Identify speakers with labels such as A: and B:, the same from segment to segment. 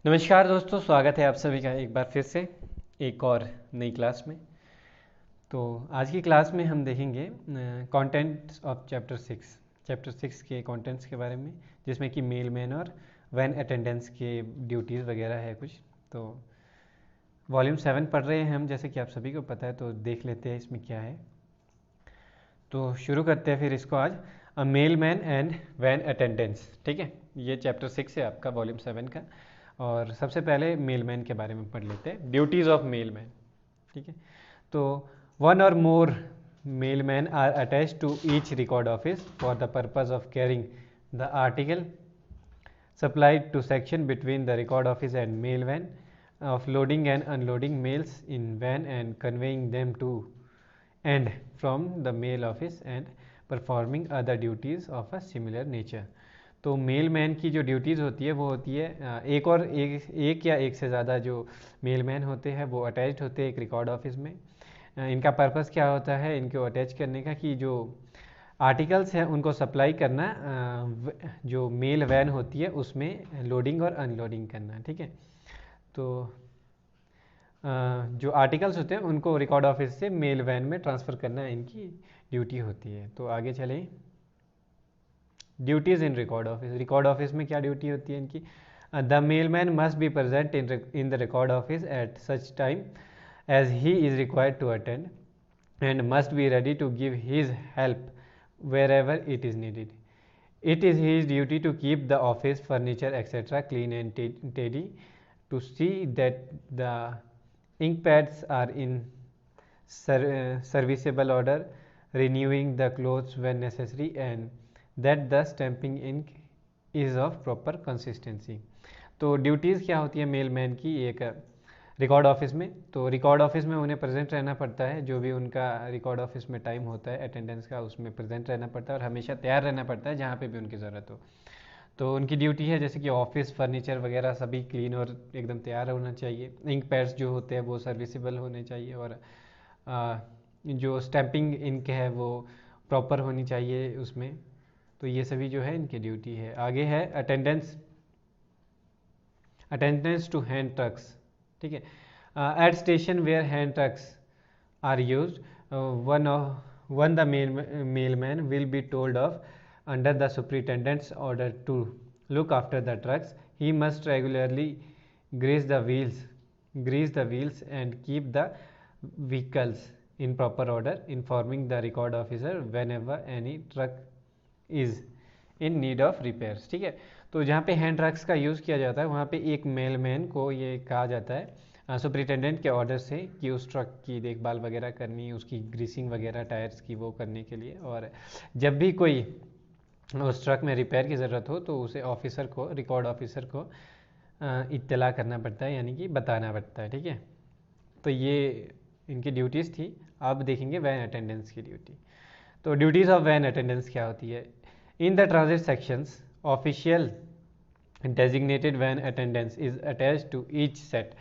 A: नमस्कार दोस्तों, स्वागत है आप सभी का एक बार फिर से एक और नई क्लास में। तो आज की क्लास में हम देखेंगे कंटेंट्स ऑफ चैप्टर 6 के कंटेंट्स के बारे में, जिसमें कि मेल मैन और वैन अटेंडेंस के ड्यूटीज़ वगैरह है कुछ। तो वॉल्यूम 7 पढ़ रहे हैं हम, जैसे कि आप सभी को पता है, तो देख लेते हैं इसमें क्या है। तो शुरू करते हैं फिर इसको आज। A mail man and van attendance, ठीक है। ये चैप्टर 6 है आपका वॉल्यूम 7 का। और सबसे पहले मेलमैन के बारे में पढ़ लेते हैं, ड्यूटीज़ ऑफ मेलमैन, ठीक है। तो वन और more mailman are attached to each record office for the purpose of carrying the article supplied to section between the record office and mail van, of loading and unloading mails in van and conveying them to and from the mail office and performing other duties of a similar nature। तो mail man की जो duties होती है वो होती है एक या एक से ज़्यादा जो मेल मैन होते हैं वो अटैच्ड होते हैं एक रिकॉर्ड ऑफिस में। इनका पर्पस क्या होता है इनको अटैच करने का, कि जो आर्टिकल्स हैं उनको सप्लाई करना, जो मेल वैन होती है उसमें लोडिंग और अनलोडिंग करना, ठीक है। तो जो आर्टिकल्स होते हैं उनको रिकॉर्ड ऑफिस से मेल वैन में ट्रांसफ़र करना इनकी ड्यूटी होती है। तो आगे चलें, ड्यूटीज़ इन रिकॉर्ड ऑफिस में क्या ड्यूटी होती है इनकी। The mail man must be present in the record office at such time as he is required to attend and must be ready to give his help wherever it is needed. It is his duty to keep the office furniture etc. clean and tidy, to see that the ink pads are in serviceable order, renewing the clothes when necessary, and that the stamping ink is of proper consistency। तो duties क्या होती है Mailman की एक record office में। तो record office में उन्हें प्रेजेंट रहना पड़ता है, जो भी उनका रिकॉर्ड ऑफिस में टाइम होता है अटेंडेंस का उसमें प्रेजेंट रहना पड़ता है और हमेशा तैयार रहना पड़ता है जहाँ पे भी उनकी ज़रूरत हो। तो उनकी ड्यूटी है जैसे कि ऑफिस फर्नीचर वगैरह सभी क्लीन और एकदम तैयार होना चाहिए, इंक पैड्स जो होते हैं वो सर्विसेबल होने चाहिए, और जो स्टैंपिंग इंक है वो प्रॉपर होनी चाहिए उसमें। तो ये सभी जो है इनकी ड्यूटी है। आगे है अटेंडेंस टू हैंड ट्रक्स, ठीक है। At station where hand trucks are used, one the mailman will be told off under the superintendent's order to look after the trucks. He must regularly grease the wheels and keep the vehicles in proper order, informing the record officer whenever any truck is in need of repairs, ठीक है। तो जहाँ पे hand trucks का use किया जाता है वहाँ पे एक मेलमैन को ये कहा जाता है सुपरिटेंडेंट के ऑर्डर से कि उस ट्रक की देखभाल वगैरह करनी, उसकी ग्रीसिंग वगैरह टायर्स की वो करने के लिए, और जब भी कोई उस ट्रक में रिपेयर की ज़रूरत हो तो उसे ऑफिसर को, रिकॉर्ड ऑफिसर को इत्तला करना पड़ता है, यानी कि बताना पड़ता है, ठीक है। तो ये इनकी ड्यूटीज़ थी। अब देखेंगे वैन अटेंडेंस की ड्यूटी। तो ड्यूटीज़ ऑफ वैन अटेंडेंस क्या होती है। In the transit sections official designated van attendants is attached to each set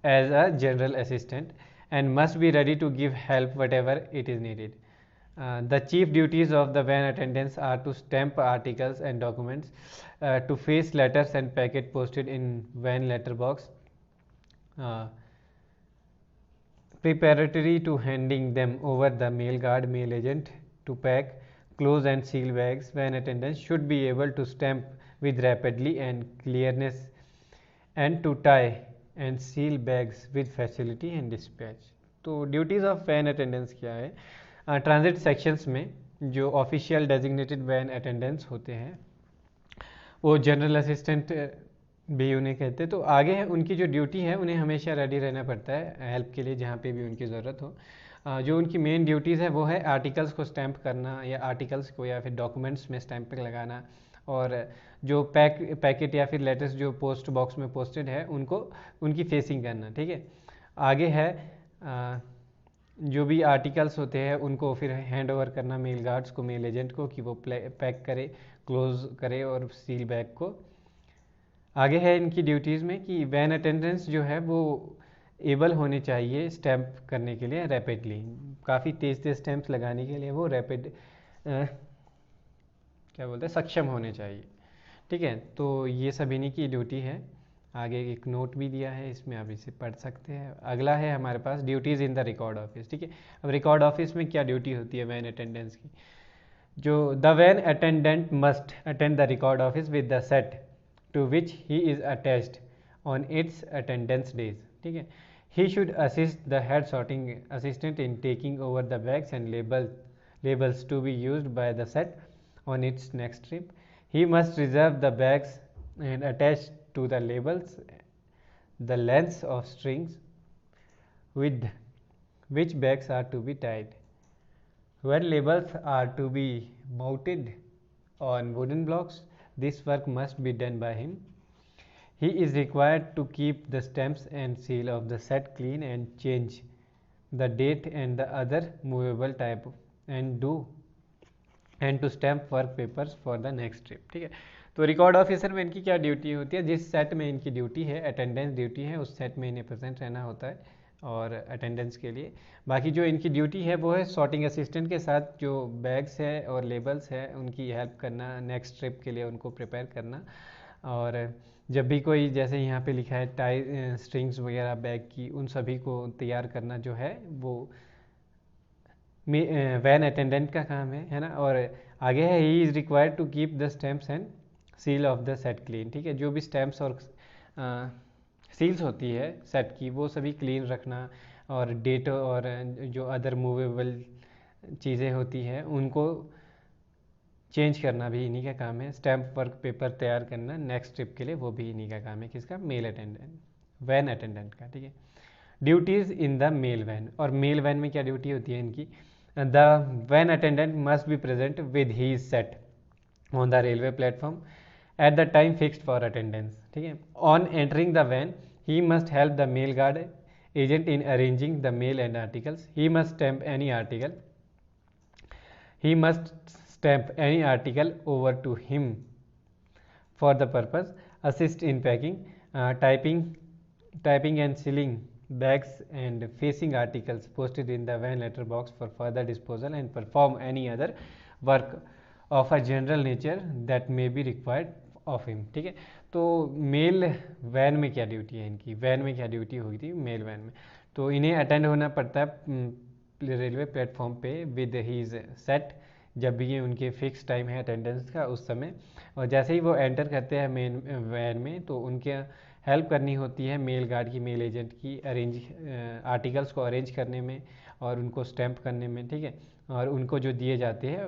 A: as a general assistant and must be ready to give help whatever it is needed. The chief duties of the van attendants are to stamp articles and documents, to face letters and packet posted in van letterbox, preparatory to handing them over the mail guard mail agent, to pack, close and seal bags. Van attendants should be able to stamp with rapidly and clearness and to tie and seal bags with facility and dispatch। तो duties of van attendance क्या है। Transit sections में जो official designated van attendants होते हैं वो general assistant भी उन्हें कहते हैं। तो आगे है उनकी जो ड्यूटी है, उन्हें हमेशा रेडी रहना पड़ता है हेल्प के लिए जहाँ पे भी उनकी ज़रूरत हो। जो उनकी मेन ड्यूटीज़ है वो है आर्टिकल्स को स्टैंप करना, या आर्टिकल्स को या फिर डॉक्यूमेंट्स में स्टैंपिंग लगाना, और जो पैकेट या फिर लेटर्स जो पोस्ट बॉक्स में पोस्टेड है उनको उनकी फेसिंग करना, ठीक है। आगे है जो भी आर्टिकल्स होते हैं उनको फिर हैंड ओवर करना मेल गार्ड्स को, मेल एजेंट को, कि वो पैक करे, क्लोज करे और सील बैग को। आगे है इनकी ड्यूटीज़ में कि वैन अटेंडेंस जो है वो एबल होने चाहिए स्टैंप करने के लिए रैपिडली, काफ़ी तेज़ स्टैंप्स लगाने के लिए वो रैपिड क्या बोलते हैं सक्षम होने चाहिए, ठीक है। तो ये सभी की ड्यूटी है। आगे एक नोट भी दिया है, इसमें आप इसे पढ़ सकते हैं। अगला है हमारे पास duties in the record office. ठीक है, अब रिकॉर्ड ऑफिस में क्या ड्यूटी होती है वैन अटेंडेंस की? जो the van attendant must attend the record office with the set to which he is attached on its attendance days. ठीक है, he should assist the head sorting assistant in taking over the bags and labels to be used by the set on its next trip. He must reserve the bags and attach to the labels the lengths of strings with which bags are to be tied. When labels are to be mounted on wooden blocks, this work must be done by him. He is required to keep the stamps and seal of the set clean and change the date and the other movable type and to stamp work papers for the next trip. ठीक है, तो record officer में इनकी क्या duty होती है? जिस set में इनकी ड्यूटी है, अटेंडेंस ड्यूटी है, उस सेट में इन्हें प्रेजेंट रहना होता है और अटेंडेंस के लिए। बाकी जो इनकी ड्यूटी है वो है सॉर्टिंग असिस्टेंट के साथ जो बैग्स है और लेबल्स है उनकी हेल्प करना, नेक्स्ट ट्रिप के लिए उनको प्रिपेयर करना। और जब भी कोई, जैसे यहाँ पे लिखा है टाई स्ट्रिंग्स वगैरह बैग की, उन सभी को तैयार करना जो है वो वैन अटेंडेंट का काम है ना। और आगे है he is required to keep the stamps and seal of the set clean. ठीक है, जो भी स्टैम्प्स और सील्स होती है सेट की वो सभी क्लीन रखना, और डेट और जो अदर मूवेबल चीज़ें होती हैं उनको चेंज करना भी इन्हीं का काम है। स्टैम्प वर्क पेपर तैयार करना नेक्स्ट ट्रिप के लिए वो भी इन्हीं का काम है। किसका? मेल अटेंडेंट, वैन अटेंडेंट का। ठीक है, duties in the mail van. और मेल वैन में क्या ड्यूटी होती है इनकी? The van attendant must be present with he set on the railway platform at the time fixed for attendance. ठीक है, on entering the van he must help the mail guard agent in arranging the mail and articles. He must stamp any article he must stamp any article over to him for the purpose, assist in packing, typing and sealing bags and facing articles posted in the van letter box for further disposal, and perform any other work of a general nature that may be required of him. ठीक है, तो mail van में क्या duty है इनकी? Van में क्या duty होगी थी मेल वैन में? तो इन्हें अटेंड होना पड़ता है रेलवे प्लेटफॉर्म पे विद हीज सेट, जब भी ये उनके फिक्स टाइम है अटेंडेंस का उस समय। और जैसे ही वो एंटर करते हैं मेन वैन में तो उनके हेल्प करनी होती है मेल गार्ड की, मेल एजेंट की, अरेंज आर्टिकल्स को अरेंज करने में और उनको स्टैम्प करने में। ठीक है, और उनको जो दिए जाते हैं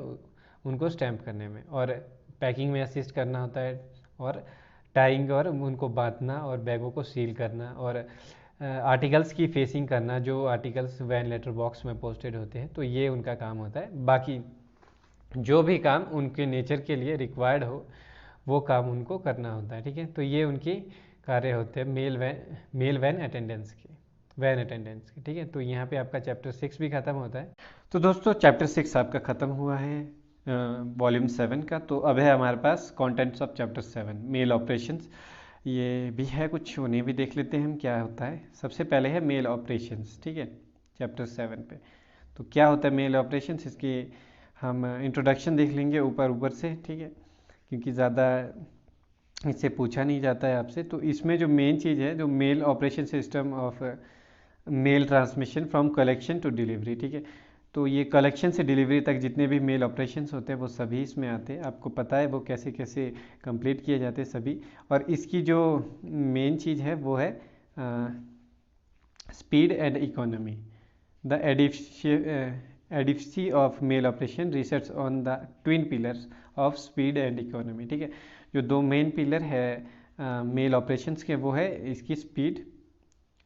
A: उनको स्टैम्प करने में, और पैकिंग में असिस्ट करना होता है, और टाइंग और उनको बांधना, और बैगों को सील करना, और आर्टिकल्स की फेसिंग करना जो आर्टिकल्स वैन लेटर बॉक्स में पोस्टेड होते हैं। तो ये उनका काम होता है। बाकी जो भी काम उनके नेचर के लिए रिक्वायर्ड हो वो काम उनको करना होता है। ठीक है, तो ये उनकी कार्य होते हैं मेल वैन अटेंडेंस के। ठीक है, तो यहाँ पे आपका चैप्टर 6 भी ख़त्म होता है। तो दोस्तों चैप्टर 6 आपका ख़त्म हुआ है वॉल्यूम 7 का। तो अब है हमारे पास contents of chapter 7 mail operations. ये भी है कुछ, उन्हें भी देख लेते हैं हम क्या होता है। सबसे पहले है मेल ऑपरेशंस। ठीक है, चैप्टर 7 पे तो क्या होता है मेल ऑपरेशंस, इसकी हम इंट्रोडक्शन देख लेंगे ऊपर से। ठीक है, क्योंकि ज़्यादा इससे पूछा नहीं जाता है आपसे। तो इसमें जो मेन चीज़ है, जो mail operation system of mail transmission from collection to delivery. ठीक है, तो ये कलेक्शन से डिलीवरी तक जितने भी मेल ऑपरेशंस होते हैं वो सभी इसमें आते हैं। आपको पता है वो कैसे कैसे कंप्लीट किए जाते हैं सभी। और इसकी जो मेन चीज़ है वो है speed and economy. The edifice of mail operation research on the twin pillars of speed and economy. ठीक है, जो दो मेन पिलर है मेल ऑपरेशंस के वो है इसकी स्पीड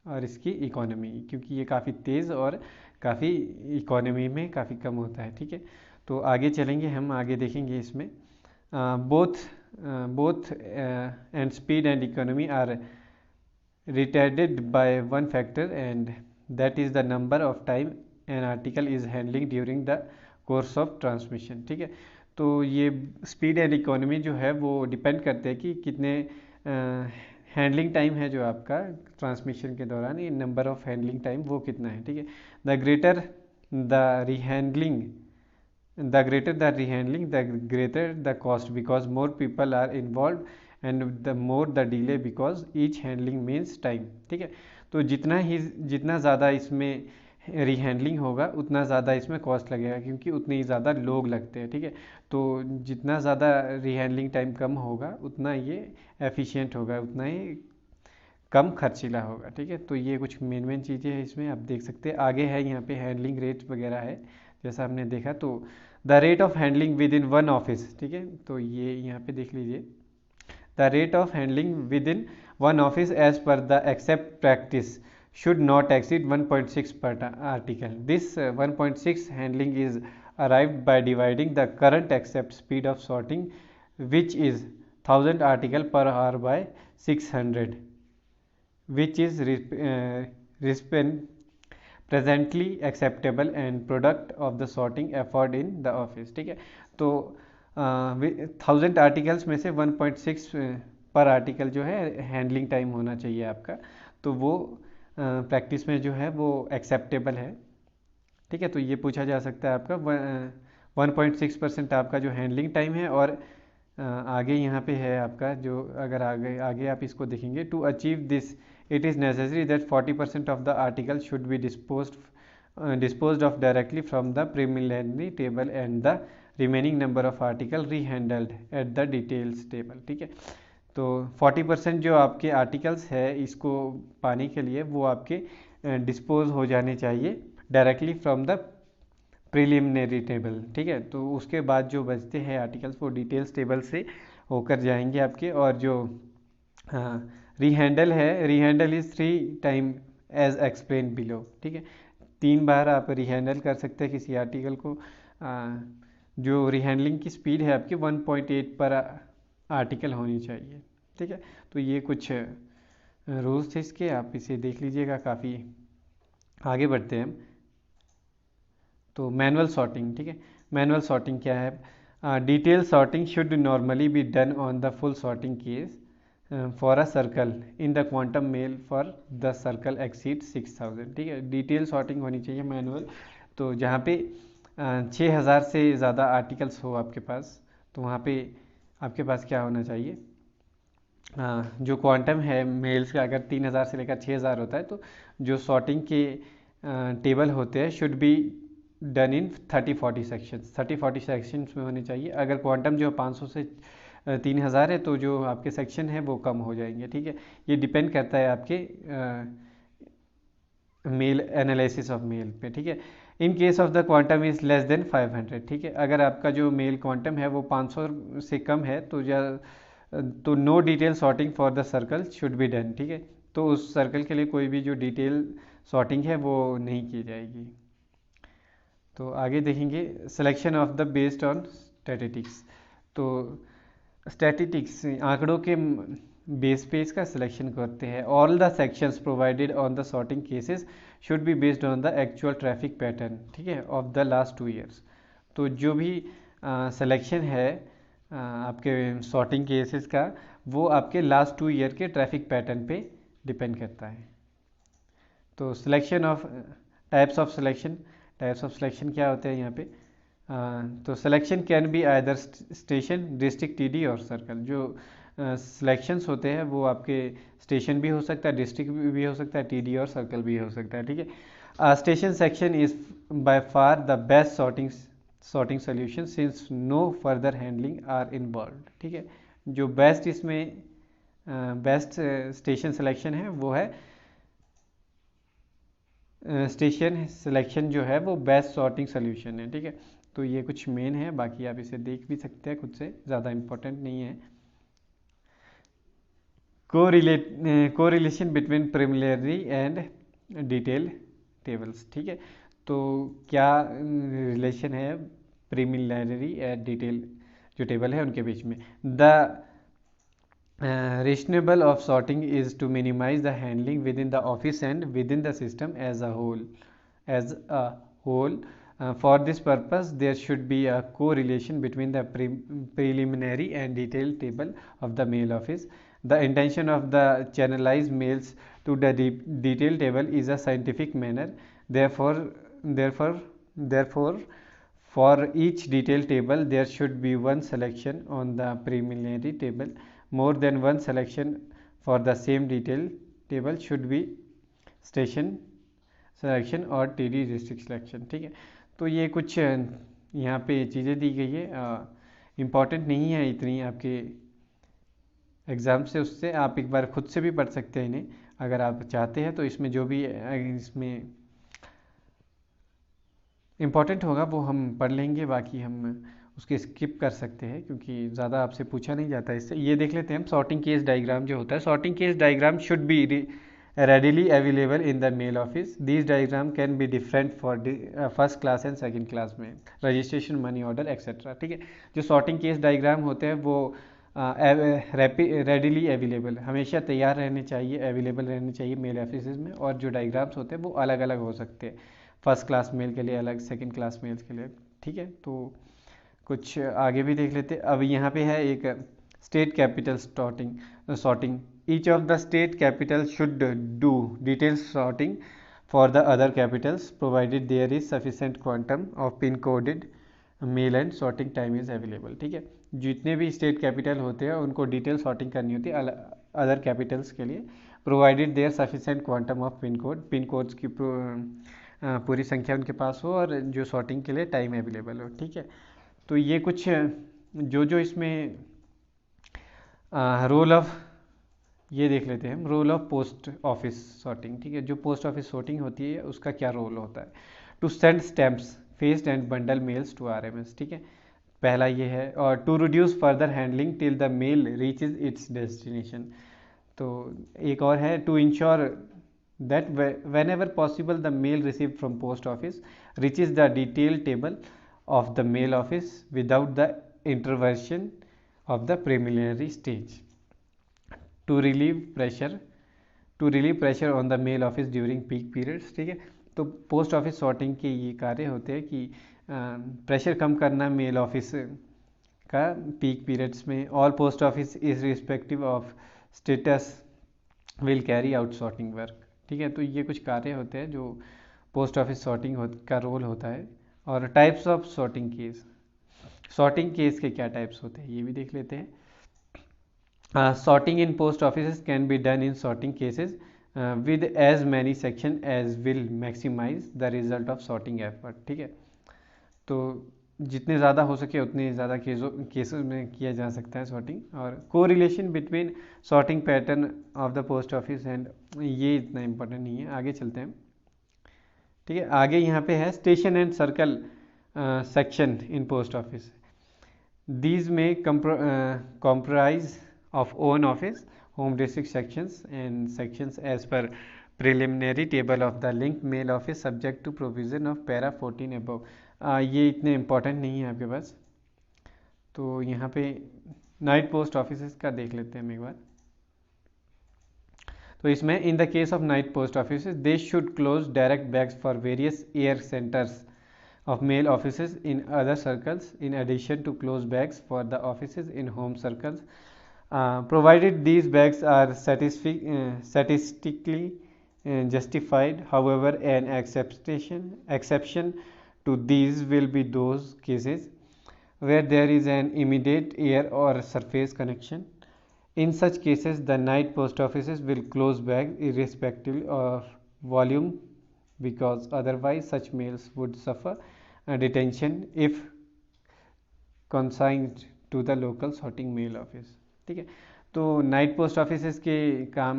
A: और इसकी इकोनॉमी, क्योंकि ये काफ़ी तेज़ और काफ़ी इकोनॉमी में काफ़ी कम होता है। ठीक है, तो आगे चलेंगे हम, आगे देखेंगे इसमें both and speed and economy are retarded by one factor and that is the number of time an article is handling during the course of transmission. ठीक है, तो ये स्पीड एंड इकोनॉमी जो है वो डिपेंड करते हैं कि कितने हैंडलिंग टाइम है जो आपका ट्रांसमिशन के दौरान, ये नंबर ऑफ हैंडलिंग टाइम वो कितना है। ठीक है, the greater the rehandling the greater the cost, because more people are involve and the more the delay because each handling means time. ठीक है, तो जितना ज़्यादा इसमें रीहैंडलिंग होगा उतना ज़्यादा इसमें कॉस्ट लगेगा, क्योंकि उतने ही ज़्यादा लोग लगते हैं। ठीक है, तो जितना ज़्यादा रीहैंडलिंग टाइम कम होगा उतना ये एफिशिएंट होगा, उतना ही कम खर्चीला होगा। ठीक है, तो ये कुछ मेन चीज़ें हैं इसमें, आप देख सकते हैं। आगे है यहाँ पे हैंडलिंग रेट वगैरह है, जैसा हमने देखा। तो the rate of handling within one office, ठीक है, तो ये यहाँ पे देख लीजिए, the rate of handling within one office as per the accept practice should not exceed 1.6 per article. This 1.6 handling is arrived by dividing the current accept speed of sorting, which is 1000 article per hour, by 600, which is presently acceptable and product of the sorting effort in the office। ठीक है, तो 1000 articles में से 1.6 पर article जो है handling time होना चाहिए आपका, तो वो प्रैक्टिस में जो है वो एक्सेप्टेबल है। ठीक है, तो ये पूछा जा सकता है आपका 1.6% आपका जो हैंडलिंग टाइम है। और आगे यहाँ पे है आपका जो, अगर आगे आप इसको देखेंगे, to achieve this it is necessary that 40% of the article should be disposed of directly from the preliminary table and the remaining number of article rehandled at the details table। ठीक है, तो 40% जो आपके आर्टिकल्स है इसको पाने के लिए वो आपके डिस्पोज हो जाने चाहिए directly from the preliminary table. ठीक है, तो उसके बाद जो बचते हैं आर्टिकल्स वो डिटेल्स टेबल से होकर जाएंगे आपके। और जो रीहैंडल है, rehandle is 3 time as explain below. ठीक है, 3 बार आप रीहैंडल कर सकते हैं किसी आर्टिकल को। जो रीहैंडलिंग की स्पीड है आपकी 1.8 पर आर्टिकल होनी चाहिए। ठीक है, तो ये कुछ रूल्स थे इसके, आप इसे देख लीजिएगा। काफ़ी आगे बढ़ते हैं हम। तो मैनुअल सॉर्टिंग, ठीक है, मैनुअल सॉर्टिंग क्या है? Detail sorting should normally be done on the full sorting case for a circle in the quantum mail for the circle exceed 6000। ठीक है, डिटेल सॉर्टिंग होनी चाहिए मैनुअल। तो जहाँ पे 6000 से ज़्यादा आर्टिकल्स हो आपके पास, तो वहाँ पे आपके पास क्या होना चाहिए, जो क्वांटम है मेल्स का अगर 3000 से लेकर 6000 होता है, तो जो सॉर्टिंग के टेबल होते हैं should be done in 30-40 sections, 30-40 sections में होने चाहिए। अगर क्वांटम जो 500 से 3000 है तो जो आपके सेक्शन है वो कम हो जाएंगे। ठीक है, ये डिपेंड करता है आपके मेल एनालिसिस ऑफ मेल पे। ठीक है, इन case of the quantum is less than 500। ठीक है, अगर आपका जो मेल क्वांटम है वो 500 से कम है तो no detail sorting for the circle should be done. ठीक है, तो उस सर्कल के लिए कोई भी जो डिटेल सॉर्टिंग है वो नहीं की जाएगी। तो आगे देखेंगे selection of the based on statistics. तो स्टैटिस्टिक्स आंकड़ों के बेस पे इसका सिलेक्शन करते हैं। All the sections provided on the sorting cases should be based on the actual traffic pattern. ठीक है, ऑफ द लास्ट 2 ईयर्स। तो जो भी सिलेक्शन है आपके सॉर्टिंग केसेस का, वो आपके लास्ट 2 ईयर के ट्रैफिक पैटर्न पे डिपेंड करता है। तो selection of types of selection, types of selection क्या होते हैं यहाँ पे? तो selection can be either station, district, TD और सर्कल। जो सिलेक्शंस होते हैं वो आपके स्टेशन भी हो सकता है, डिस्ट्रिक्ट भी हो सकता है, टीडी और सर्कल भी हो सकता है। ठीक है, station section is by far the best sorting solution since no further handling are involve. ठीक है, जो बेस्ट इसमें बेस्ट स्टेशन सिलेक्शन है वो है स्टेशन सिलेक्शन जो है वो बेस्ट सॉर्टिंग सोल्यूशन है। ठीक है, तो ये कुछ मेन है, बाकी आप इसे देख भी सकते हैं खुद से, ज़्यादा इम्पोर्टेंट नहीं है। Correlation between preliminary and detail tables. ठीक है, तो क्या रिलेशन है प्रिलिमिनरी एंड डिटेल जो टेबल है उनके बीच में? The rationale of sorting is to minimize the handling within the office and within the system as a whole. For this purpose, there should be a correlation between the preliminary and detailed table of the mail office. The intention of the channelized mails to the detailed table is a scientific manner. Therefore, for each detailed table, there should be one selection on the preliminary table more than one selection for the same detail table should be station selection और TD district selection। ठीक है, तो ये कुछ यहाँ पे चीज़ें दी गई है, इम्पॉर्टेंट नहीं है इतनी आपके एग्ज़ाम से, उससे आप एक बार खुद से भी पढ़ सकते हैं इन्हें अगर आप चाहते हैं। तो इसमें जो भी इसमें इम्पॉर्टेंट होगा वो हम पढ़ लेंगे, बाकी हम उसके स्किप कर सकते हैं क्योंकि ज़्यादा आपसे पूछा नहीं जाता इससे। ये देख लेते हैं हम सॉर्टिंग केस डायग्राम जो होता है। Sorting case diagram should be readily available in the mail office. These diagram can be different for first class and second class में registration, money order etc. ठीक है, जो sorting case diagram होते हैं वो readily available हमेशा तैयार रहने चाहिए, अवेलेबल रहने चाहिए मेल ऑफिस में, और जो डायग्राम्स होते हैं वो अलग अलग हो सकते हैं, फर्स्ट क्लास मेल के लिए अलग, सेकंड क्लास मेल्स के लिए। ठीक है, तो कुछ आगे भी देख लेते हैं। अब यहाँ पे है एक state capital sorting. Each of the state capitals should do detailed sorting for the other capitals provided there is sufficient quantum of pin coded mail and sorting time is available। ठीक है, जितने भी स्टेट कैपिटल होते हैं उनको detail sorting करनी होती है अदर कैपिटल्स के लिए, provided there sufficient quantum of pin codes की पूरी संख्या उनके पास हो और जो सॉर्टिंग के लिए टाइम अवेलेबल हो। ठीक है, तो ये कुछ जो इसमें रोल ऑफ, ये देख लेते हैं हम, role of post office sorting. ठीक है, जो पोस्ट ऑफिस सॉर्टिंग होती है उसका क्या रोल होता है। To send stamps faced and bundle mails to RMS। ठीक है, पहला ये है। और to reduce further handling till the mail reaches its destination. तो एक और है, to ensure that whenever possible the mail receive from post office reaches the detail table of the mail office without the intervention of the preliminary stage. To relieve pressure on the mail office during peak periods. ठीक है, तो post office sorting के ये कार्य होते हैं कि pressure कम करना मेल ऑफिस का पीक पीरियड्स में। All post office is respective of status will carry out sorting work. ठीक है, तो ये कुछ कार्य होते हैं जो पोस्ट ऑफिस सॉर्टिंग का रोल होता है। और टाइप्स ऑफ सॉर्टिंग केस के क्या टाइप्स होते हैं ये भी देख लेते हैं। Sorting in post offices can be done in sorting cases with as many sections as will maximize the result of sorting effort। ठीक है, तो जितने ज़्यादा हो सके उतने ज़्यादा केसेस में किया जा सकता है सॉर्टिंग। और correlation between sorting pattern of the post office and, ये इतना इम्पोर्टेंट नहीं है, आगे चलते हैं। ठीक है, आगे यहाँ पे है station and circle section in post office. These में comprise of own office, home district sections and sections as per preliminary table of the linked mail office subject to provision of para 14 above। ये इतने important नहीं है आपके पास। तो यहाँ पे night post office का देख लेते हैं हम एक बार। तो इसमें in the case of night post office they should close direct bags for various air centres of mail offices in other circles in addition to closed bags for the offices in home circles, provided these bags are statistically justified. However, an exception to these will be those cases where there is an immediate air or surface connection. In such cases, the night post offices will close bags irrespective of volume because otherwise such mails would suffer detention if consigned to the local sorting mail office। ठीक है, तो night post office के काम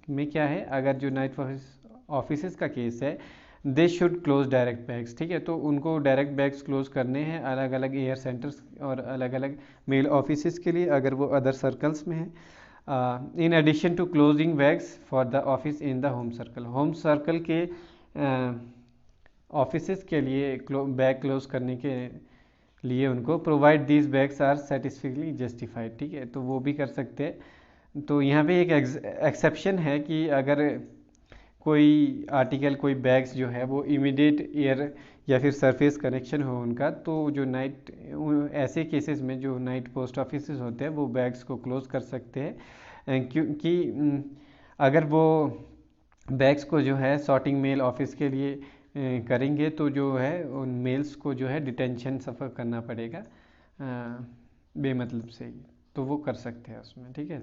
A: में क्या है, अगर जो नाइट ऑफिस का केस है they should close direct bags. ठीक है, तो उनको डायरेक्ट बैग्स क्लोज करने हैं अलग अलग एयर सेंटर्स और अलग अलग मेल ऑफिस के लिए अगर वो अदर सर्कल्स में है। In addition to closing bags for the office in the home circle के ऑफिस के लिए बैग क्लोज करने के लिए उनको provide these bags are satisfactorily justified. ठीक है, तो वो भी कर सकते हैं। तो यहाँ पे एक एक्सेप्शन है कि अगर कोई आर्टिकल कोई बैग्स जो है वो इमीडिएट एयर या फिर सरफेस कनेक्शन हो उनका, तो जो नाइट ऐसे केसेस में जो नाइट पोस्ट ऑफिस होते हैं वो बैग्स को क्लोज कर सकते हैं, क्योंकि अगर वो बैग्स को जो है सॉर्टिंग मेल ऑफिस के लिए करेंगे तो जो है उन मेल्स को जो है डिटेंशन सफ़र करना पड़ेगा बेमतलब से ही। तो वो कर सकते हैं उसमें, ठीक है।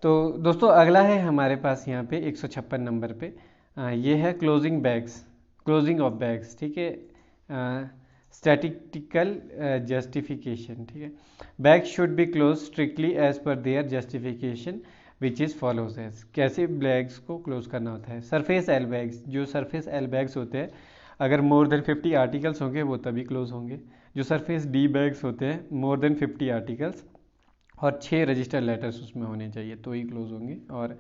A: तो दोस्तों अगला है हमारे पास यहाँ पे 156 नंबर पे, ये है क्लोजिंग ऑफ बैग्स, ठीक है। स्टैटिस्टिकल जस्टिफिकेशन, ठीक है। Bag should be close strictly as per their justification which is follows as. कैसे बैग्स को क्लोज करना होता है? सरफेस एल बैग्स, जो सरफेस एल बैग्स होते हैं, अगर मोर देन 50 आर्टिकल्स होंगे वो तभी क्लोज होंगे। जो सरफेस डी बैग्स होते हैं, मोर देन 50 आर्टिकल्स और 6 रजिस्टर लेटर्स उसमें होने चाहिए तो ही क्लोज होंगे। और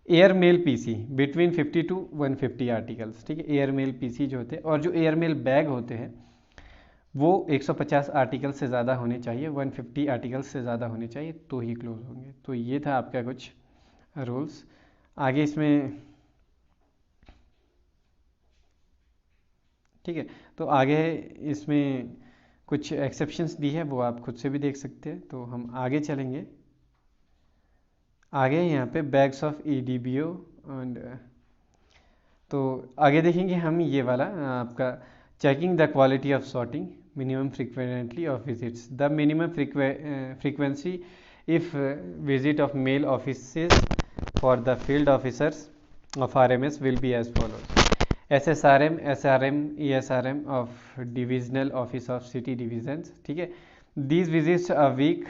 A: air mail PC between 50 to 150 articles, ठीक है। एयर मेल पीसी जो होते हैं, और जो एयर मेल बैग होते हैं वो 150 आर्टिकल से ज़्यादा होने चाहिए, 150 आर्टिकल से ज़्यादा होने चाहिए तो ही क्लोज होंगे। तो ये था आपका कुछ रूल्स। आगे इसमें, ठीक है, तो आगे इसमें कुछ एक्सेप्शंस दी है, वो आप खुद से भी देख सकते हैं। तो हम आगे चलेंगे। आगे यहाँ पे बैग्स ऑफ EDBO एंड, तो आगे देखेंगे हम ये वाला आपका checking the quality of sorting, minimum frequently of visits. The minimum frequency if visit of male offices for the field officers of RMS will be as follows: SSRM, SRM, ESRM of Divisional Office of City Divisions, ठीक है। These visits a week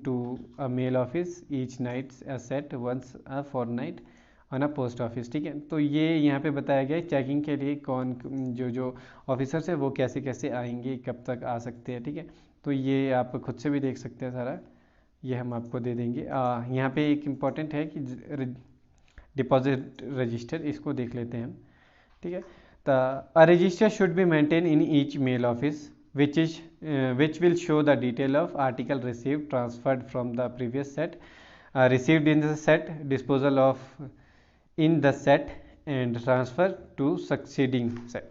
A: to a mail office, each night a set, once a fortnight on a post office, ठीक है। तो ये यहाँ पे बताया गया है चेकिंग के लिए कौन जो ऑफिसर्स है वो कैसे कैसे आएंगे, कब तक आ सकते हैं, ठीक है। तो ये आप खुद से भी देख सकते हैं सारा, ये हम आपको दे देंगे। यहाँ पे एक इम्पॉर्टेंट है कि डिपॉजिट रजिस्टर, इसको देख लेते हैं हम, ठीक है। तो a register should be maintain in each mail office which will show the detail of article received, transferred from the previous set, received in the set, disposal of in the set and transfer to succeeding set,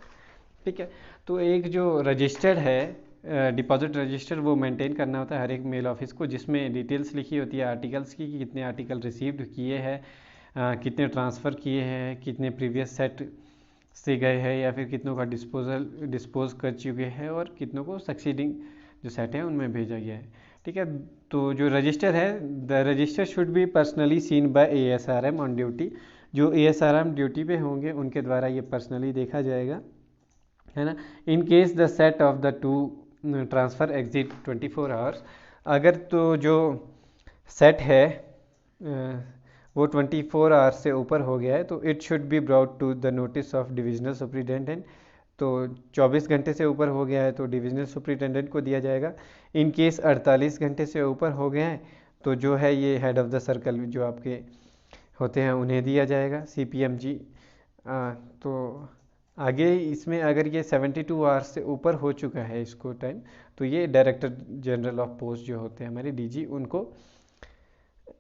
A: ठीक है। तो एक जो registered है deposit register, वो maintain करना होता है हर एक मेल ऑफिस को, जिसमें डिटेल्स लिखी होती है आर्टिकल्स की कि कितने आर्टिकल रिसीव्ड किए हैं, कितने ट्रांसफ़र किए हैं, कितने प्रीवियस सेट से गए हैं, या फिर कितनों का डिस्पोज कर चुके हैं, और कितनों को सक्सीडिंग जो सेट है उनमें भेजा गया है, ठीक है। तो जो रजिस्टर है, the register should be personally seen by ASRM on duty. जो ASRM ड्यूटी पे होंगे उनके द्वारा ये पर्सनली देखा जाएगा, है ना। In case the set of the two transfer exit 24 hours, अगर तो जो सेट है वो 24 आवर्स से ऊपर हो गया है तो it should be brought to the notice of divisional superintendent. तो 24 घंटे से ऊपर हो गया है तो डिविजनल सुपरिटेंडेंट को दिया जाएगा। इन केस 48 घंटे से ऊपर हो गया है तो जो है ये हेड ऑफ द सर्कल जो आपके होते हैं उन्हें दिया जाएगा, CPMG। तो आगे इसमें अगर ये 72 आवर्स से ऊपर हो चुका है इसको टाइम, तो ये डायरेक्टर जनरल ऑफ पोस्ट जो होते हैं हमारे DG,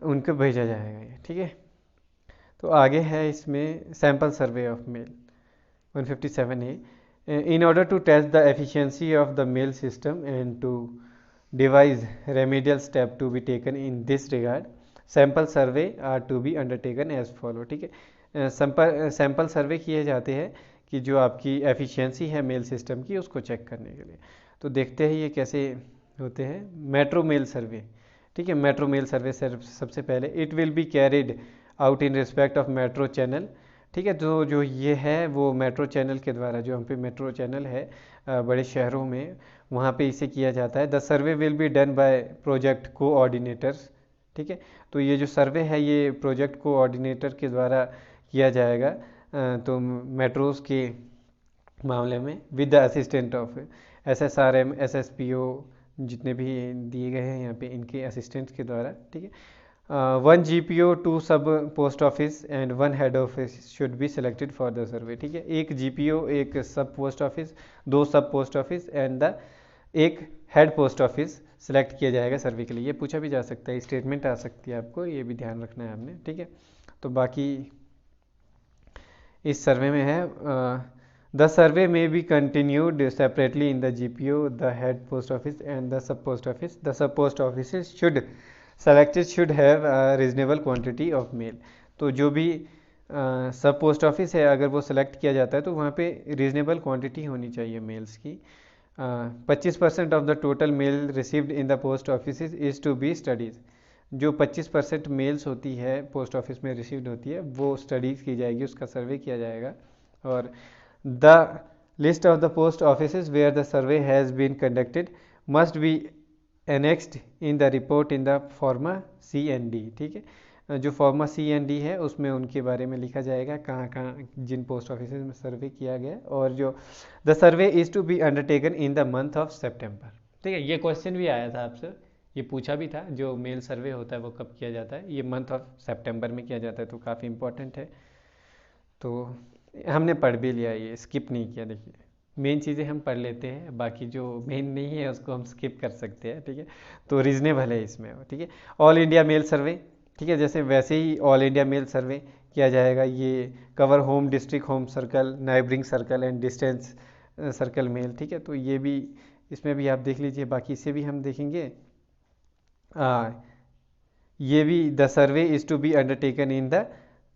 A: उनको भेजा जाएगा ये, ठीक है। तो आगे है इसमें sample survey of mail 157A। In order to test the efficiency of the mail system and to devise remedial step to be taken in this regard, sample survey are to be undertaken as follow, ठीक है। Sample सर्वे किए जाते हैं कि जो आपकी efficiency है mail system की उसको चेक करने के लिए। तो देखते हैं ये कैसे होते हैं। मेट्रो मेल सर्वे, ठीक है। मेट्रो मेल सर्वे सबसे पहले it will be carried out in respect of metro channel, ठीक है। तो जो ये है वो मेट्रो चैनल के द्वारा, जो हम पे मेट्रो चैनल है बड़े शहरों में, वहाँ पे इसे किया जाता है। The survey will be done by project coordinators, ठीक है। तो ये जो सर्वे है ये प्रोजेक्ट कोऑर्डिनेटर के द्वारा किया जाएगा, तो मेट्रोज़ के मामले में with the assistant of SSRM, SSPO जितने भी दिए गए हैं यहाँ पे इनके असिस्टेंट्स के द्वारा, ठीक है। 1 GPO 2 सब post office and 1 head office should be selected for the survey, ठीक है। 1 GPO, 1 सब पोस्ट ऑफिस, 2 सब पोस्ट ऑफिस एंड एक हेड पोस्ट ऑफिस सिलेक्ट किया जाएगा सर्वे के लिए। ये पूछा भी जा सकता है, स्टेटमेंट आ सकती है आपको, ये भी ध्यान रखना है आपने, ठीक है। तो बाकी इस सर्वे में है द सर्वे में be continued separately in the GPO, the head post office and the sub post office. The sub post office should have reasonable quantity of male. तो जो भी सब पोस्ट ऑफिस है अगर वो सेलेक्ट किया जाता है तो वहाँ पे रीजनेबल क्वांटिटी होनी चाहिए मेल्स की। 25% of the total mail received in the post office is to be studies. जो 25% मेल्स होती है पोस्ट ऑफिस में रिसीव्ड होती है वो स्टडीज़ की जाएगी, उसका सर्वे किया जाएगा। और the list of the post office where the survey has been conducted must be annexed in the report in the forma C&D। ठीक है, जो फॉर्मा C&D है उसमें उनके बारे में लिखा जाएगा कहाँ कहाँ जिन पोस्ट ऑफिस में सर्वे किया गया। और जो the survey is to be undertaken in the month of September. ठीक है, ये क्वेश्चन भी आया था आपसे, ये पूछा भी था, जो मेल सर्वे होता है वो कब किया जाता है, ये मंथ ऑफ सितंबर में किया जाता है, तो काफ़ी इंपॉर्टेंट है। तो हमने पढ़ भी लिया, ये स्किप नहीं किया। देखिए मेन चीज़ें हम पढ़ लेते हैं, बाकी जो मेन नहीं है उसको हम स्किप कर सकते हैं। ठीक है, तो रीजनेबल है इसमें। ठीक है, ऑल इंडिया मेल सर्वे, ठीक है, जैसे वैसे ही ऑल इंडिया मेल सर्वे किया जाएगा। ये cover home district home circle, neighbouring circle and distance circle mail. ठीक है, तो ये भी इसमें भी आप देख लीजिए, बाकी इसे भी हम देखेंगे। ये भी the survey is to be undertaken in the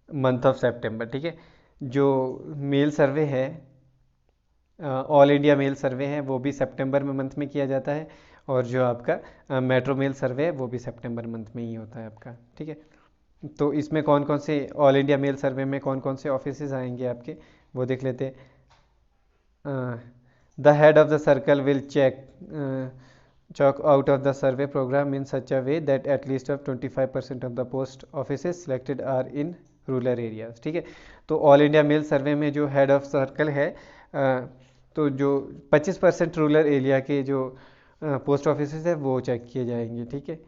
A: month of September. ठीक है, जो मेल सर्वे है, ऑल इंडिया मेल सर्वे है, वो भी सितंबर में मंथ में किया जाता है। और जो आपका मेट्रो मेल सर्वे है वो भी सितंबर मंथ में ही होता है आपका। ठीक है, तो इसमें कौन कौन से ऑल इंडिया मेल सर्वे में कौन कौन से ऑफिसेज आएंगे आपके, वो देख लेते हैं। The head of the circle will chalk out of the survey program in such a way that at least of 25% of the post offices selected are in rural areas. ठीक है, तो ऑल इंडिया मेल सर्वे में जो head of circle है, तो जो 25% rural area के जो पोस्ट ऑफिसेज है वो चेक किए जाएंगे। ठीक है,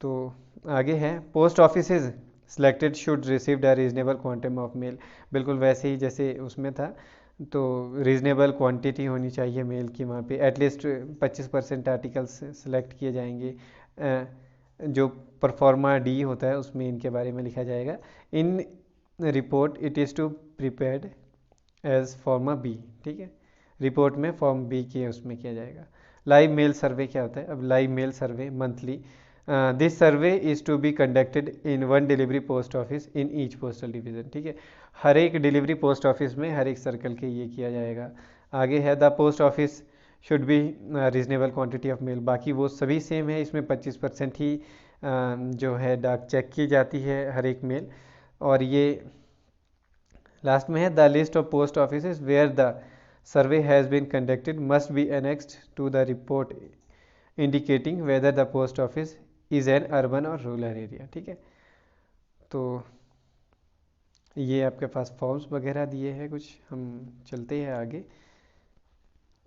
A: तो आगे है post offices selected should received a reasonable quantum of male. बिल्कुल वैसे ही जैसे उसमें था, तो रीजनेबल क्वांटिटी होनी चाहिए मेल की वहाँ पे। एटलीस्ट 25% आर्टिकल्स सेलेक्ट किए जाएंगे। जो परफॉर्मा डी होता है उसमें इनके बारे में लिखा जाएगा। In report it is to prepared as forma B. ठीक है, रिपोर्ट में फॉर्म बी के उसमें किया जाएगा। लाइव मेल सर्वे क्या होता है? अब live mail survey monthly, this survey is to be conducted in one delivery post office in each postal division. ठीक है, हर एक डिलीवरी पोस्ट ऑफिस में हर एक सर्कल के ये किया जाएगा। आगे है the post office should be reasonable quantity of male. बाकी वो सभी सेम है, इसमें 25% ही जो है डाक चेक की जाती है हर एक मेल। और ये लास्ट में है the list of post office where the survey has been conducted must be annexed to the report indicating whether the post office is an urban और रूरल एरिया। ठीक है, तो ये आपके पास फॉर्म्स वगैरह दिए हैं कुछ, हम चलते हैं आगे।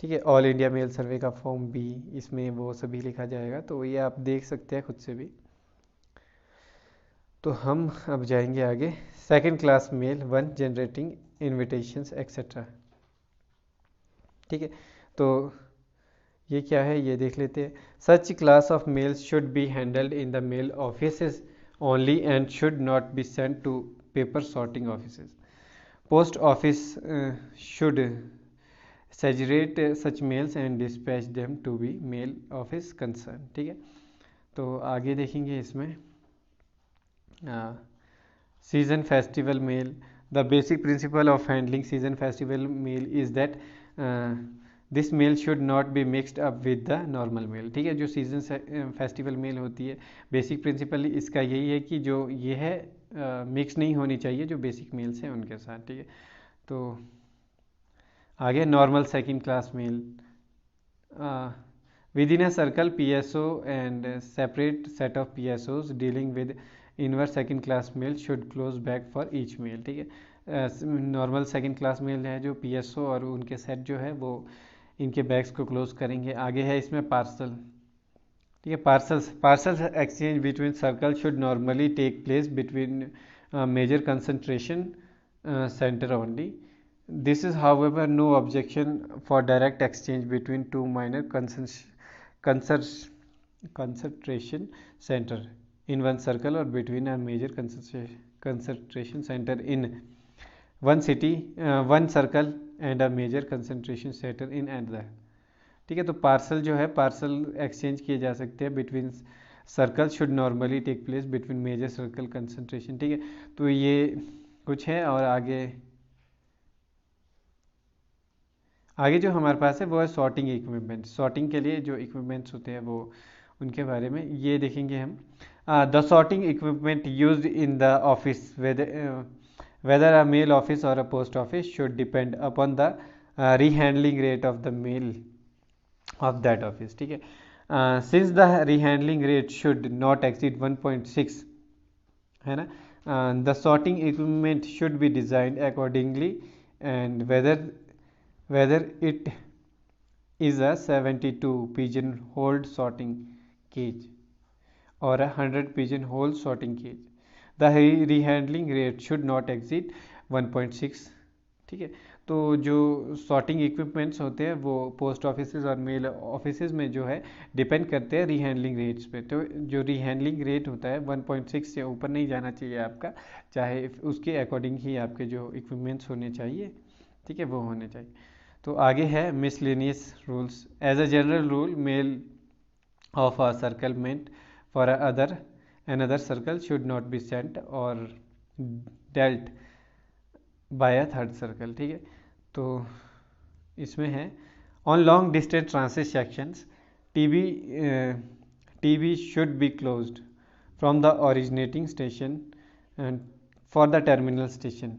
A: ठीक है, ऑल इंडिया मेल सर्वे का फॉर्म बी, इसमें वो सभी लिखा जाएगा, तो ये आप देख सकते हैं खुद से भी। तो हम अब जाएंगे आगे। Second class mail 1 generating invitations etcetera. ठीक है, तो ये क्या है ये देख लेते हैं। Such class of mails should be handled in the mail offices only and should not be sent to paper sorting offices. Post office should segregate such mails and dispatch them to be mail office concern। ठीक है, तो आगे देखेंगे इसमें season festival mail. The basic principle of handling season festival mail is that this mail should not be mixed up with the normal mail. ठीक है, जो season festival mail होती है, बेसिक प्रिंसिपल इसका यही है कि जो ये है मिक्स नहीं होनी चाहिए जो बेसिक मेल्स हैं उनके साथ। ठीक है, तो आगे normal second class mail within a circle PSO and separate set of PSOs dealing with inverse second class mail should close back for each mail. ठीक है, नॉर्मल सेकंड क्लास मेल है जो PSO और उनके set जो है वो इनके बैग्स को क्लोज करेंगे। आगे है इसमें पार्सल। ठीक है, parcels exchange between circle should normally take place between major concentration centre only. This is however no objection for direct exchange between two minor concentration center in one circle or between a major concentration center in one city, one circle and a major concentration center in another। ठीक है, तो parcel जो है parcel exchange किए जा सकते हैं between circle should normally take place between major circle concentration. ठीक है, तो ये कुछ है। और आगे जो हमारे पास है वो है सॉर्टिंग इक्विपमेंट। सॉर्टिंग के लिए जो इक्विपमेंट्स होते हैं वो उनके बारे में ये देखेंगे हम। The sorting equipment used in the office whether a mail office or a post office should depend upon the rehandling rate of the mail of that office, ठीक है। since the rehandling rate should not exceed 1.6, है ना, the sorting equipment should be designed accordingly, and whether it is a 72 pigeon-holed sorting cage or a 100 pigeon-hole sorting cage. The rehandling rate should not exceed 1.6, ठीक है। तो जो sorting equipments होते हैं वो post office और मेल ऑफिस में जो है डिपेंड करते हैं रीहैंडलिंग रेट्स पे। तो जो रीहैंडलिंग रेट होता है 1.6 से ऊपर नहीं जाना चाहिए आपका, चाहे उसके अकॉर्डिंग ही आपके जो इक्विपमेंट्स होने चाहिए, ठीक है, वो होने चाहिए। तो आगे है miscellaneous rules. As a general rule, mail of a circle meant for another circle should not be sent or dealt by a third circle, ठीक है। तो इसमें है on long distance transit sections TB should be closed from the originating station and for the terminal station.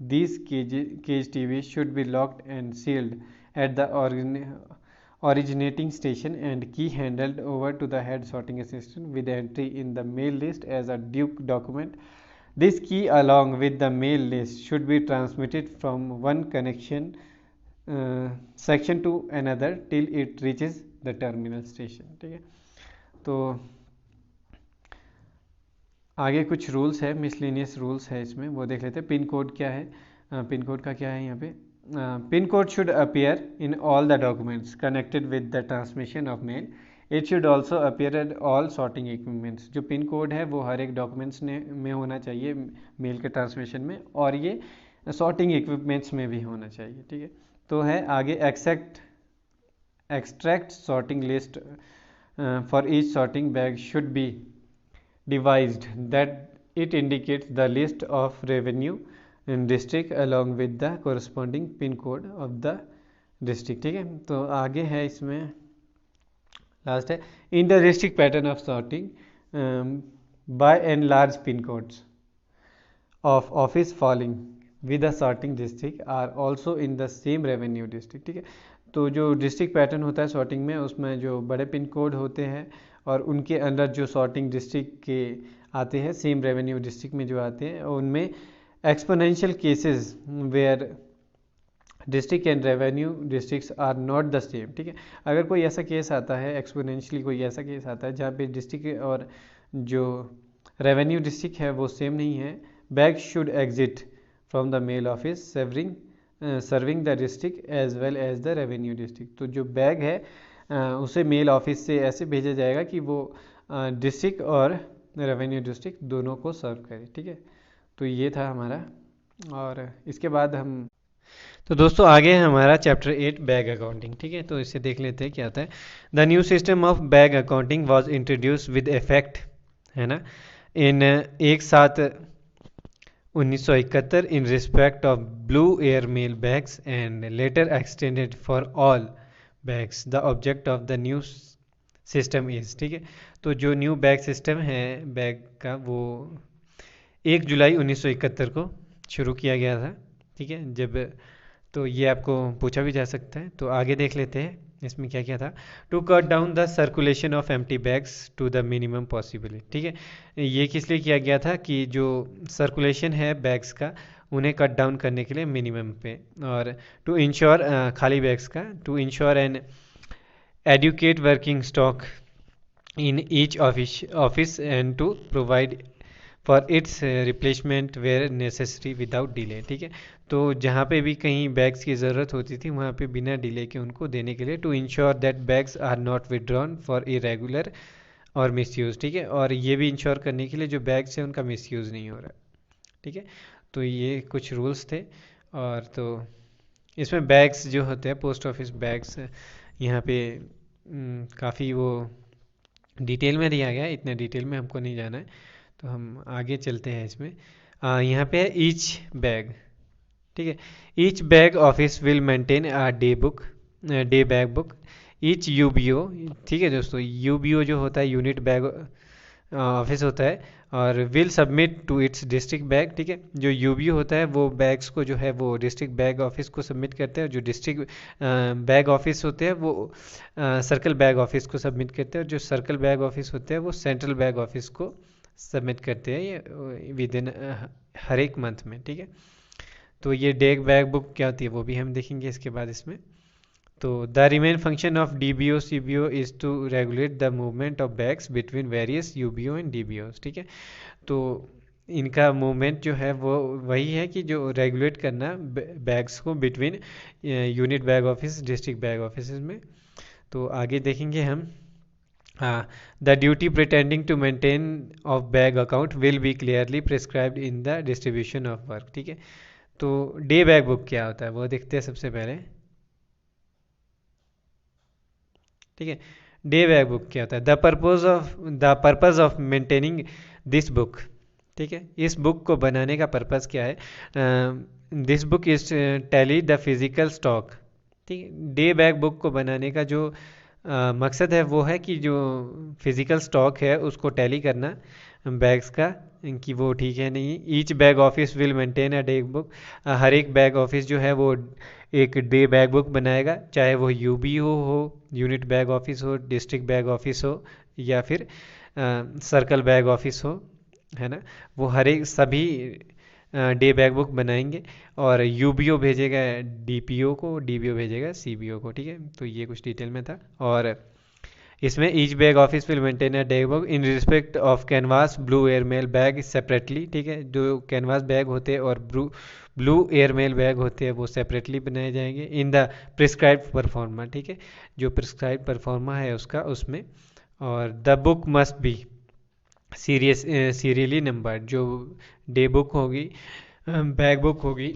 A: These cage TVs should be locked and sealed at the originating station and key handed over to the head sorting assistant with entry in the mail list as a due document. This key along with the mail list should be transmitted from one connection section to another till it reaches the terminal station, ठीक है। तो आगे कुछ rules है, miscellaneous rules है इसमें, वो देख लेते हैं। पिन कोड क्या है, पिन कोड का क्या है यहाँ पे। Pin code should appear in all the documents connected with the transmission of male. It should also appear at all sorting equipments. जो पिन कोड है वो हर एक डॉक्यूमेंट्स में होना चाहिए मेल के ट्रांसमिशन में, और ये सॉर्टिंग इक्विपमेंट्स में भी होना चाहिए, ठीक है। तो है आगे extract sorting list for each sorting bag should B devised that it indicates the list of revenue in district along with the corresponding pin code of the district, ठीक है। तो आगे है इसमें लास्ट है in the district pattern of sorting by and large pin codes of office falling with the sorting district are also in the same revenue district, ठीक है। तो जो डिस्ट्रिक्ट पैटर्न होता है सॉर्टिंग में, उसमें जो बड़े पिन कोड होते हैं और उनके अंदर जो सॉर्टिंग डिस्ट्रिक्ट के आते हैं, सेम रेवेन्यू डिस्ट्रिक्ट में जो आते हैं, उनमें exponential cases where district and revenue districts are not the same, ठीक है। अगर कोई ऐसा केस आता है, एक्सपोनेंशियली कोई ऐसा केस आता है जहाँ पे डिस्ट्रिक्ट और जो रेवेन्यू डिस्ट्रिक्ट है वो सेम नहीं है, bag should exit from the mail office serving the district as well as the revenue district. तो जो बैग है उसे मेल ऑफिस से ऐसे भेजा जाएगा कि वो डिस्ट्रिक्ट और रेवेन्यू डिस्ट्रिक्ट दोनों को सर्व करे, ठीक है। तो ये था हमारा, और इसके बाद हम तो दोस्तों आगे है हमारा चैप्टर 8 बैग अकाउंटिंग, ठीक है। तो इसे देख लेते हैं क्या आता है। The new system of bag accounting was introduce with effect, है ना, इन 1/7/1971 in respect of blue air mail bags and later extended for all bags. The object of the new system is, ठीक है। तो जो न्यू बैग सिस्टम है bag का वो 1 जुलाई 1971 को शुरू किया गया था, ठीक है। जब तो ये आपको पूछा भी जा सकता है। तो आगे देख लेते हैं इसमें क्या क्या था। To cut down the circulation of empty bags to the minimum possible, ठीक है। ये किस लिए किया गया था कि जो सर्कुलेशन है बैग्स का उन्हें कट डाउन करने के लिए मिनिमम पे, और टू इंश्योर खाली बैग्स का, to ensure an adequate working stock in each office and to provide for its replacement where necessary without delay, ठीक है। तो जहाँ पे भी कहीं बैग्स की ज़रूरत होती थी वहाँ पे बिना डिले के उनको देने के लिए, to ensure that bags are not withdrawn for irregular और मिसयूज़, ठीक है। और ये भी इंश्योर करने के लिए जो बैग्स हैं उनका मिसयूज़ नहीं हो रहा, ठीक है। तो ये कुछ रूल्स थे। और तो इसमें बैग्स जो होते हैं पोस्ट ऑफिस बैग्स, यहाँ पे काफ़ी वो डिटेल में दिया गया है, इतने डिटेल में हमको नहीं जाना है, तो हम आगे चलते हैं इसमें। यहाँ पे है ईच बैग, ठीक है। Each bag office will maintain a day bag book. Each UBO, ठीक है दोस्तों, यूबीओ जो होता है यूनिट बैग ऑफिस होता है, और will submit to its district bag, ठीक है। जो यूबीओ होता है वो बैग्स को जो है वो डिस्ट्रिक्ट बैग ऑफिस को सबमिट करते हैं, और जो डिस्ट्रिक्ट बैग ऑफिस होते हैं वो सर्कल बैग ऑफिस को सबमिट करते हैं, और जो सर्कल बैग ऑफिस होते हैं वो सेंट्रल बैग ऑफिस को सबमिट करते हैं ये विद इन हर एक मंथ में, ठीक है। तो ये डे बैग बुक क्या होती है वो भी हम देखेंगे इसके बाद इसमें। तो the remain function of DBO CBO is to regulate the movement of bags between various UBO and DBO, ठीक है। तो इनका मूवमेंट जो है वो वही है कि जो रेगुलेट करना बैग्स को between unit bag office district bag office में। तो आगे देखेंगे हम। The duty pertaining to maintain of bag account will be clearly prescribed in the distribution of work, ठीक है। तो डे बैग बुक क्या होता है वो देखते हैं सबसे पहले, ठीक है। डे बैग बुक क्या होता है? The purpose of maintaining this book, ठीक है। इस बुक को बनाने का पर्पस क्या है? This book is tally the physical stock, ठीक है। डे बैग बुक को बनाने का जो मकसद है वो है कि जो फिजिकल स्टॉक है उसको टैली करना बैग्स का, कि वो ठीक है नहीं। Each bag office will maintain a day book, हर एक बैग ऑफिस जो है वो एक डे बैग बुक बनाएगा, चाहे वो यूबीओ हो, यूनिट बैग ऑफिस हो, डिस्ट्रिक्ट बैग ऑफिस हो, या फिर सर्कल बैग ऑफिस हो, है ना। वो हर एक सभी डे बैग बुक बनाएंगे, और यूबीओ भेजेगा डीपीओ को, डीबीओ भेजेगा सीबीओ को, ठीक है। तो ये कुछ डिटेल में था। और इसमें each bag office will maintain a day book in respect of canvas blue airmail bag separately, ठीक है। जो कैनवास बैग होते हैं और ब्लू एयरमेल बैग होते हैं वो सेपरेटली बनाए जाएंगे इन द प्रिस्क्राइब्ड परफॉर्मा, ठीक है। जो प्रिस्क्राइब्ड परफॉर्मा है उसका उसमें। और the book must be serially numbered, जो डे बुक होगी, बैग बुक होगी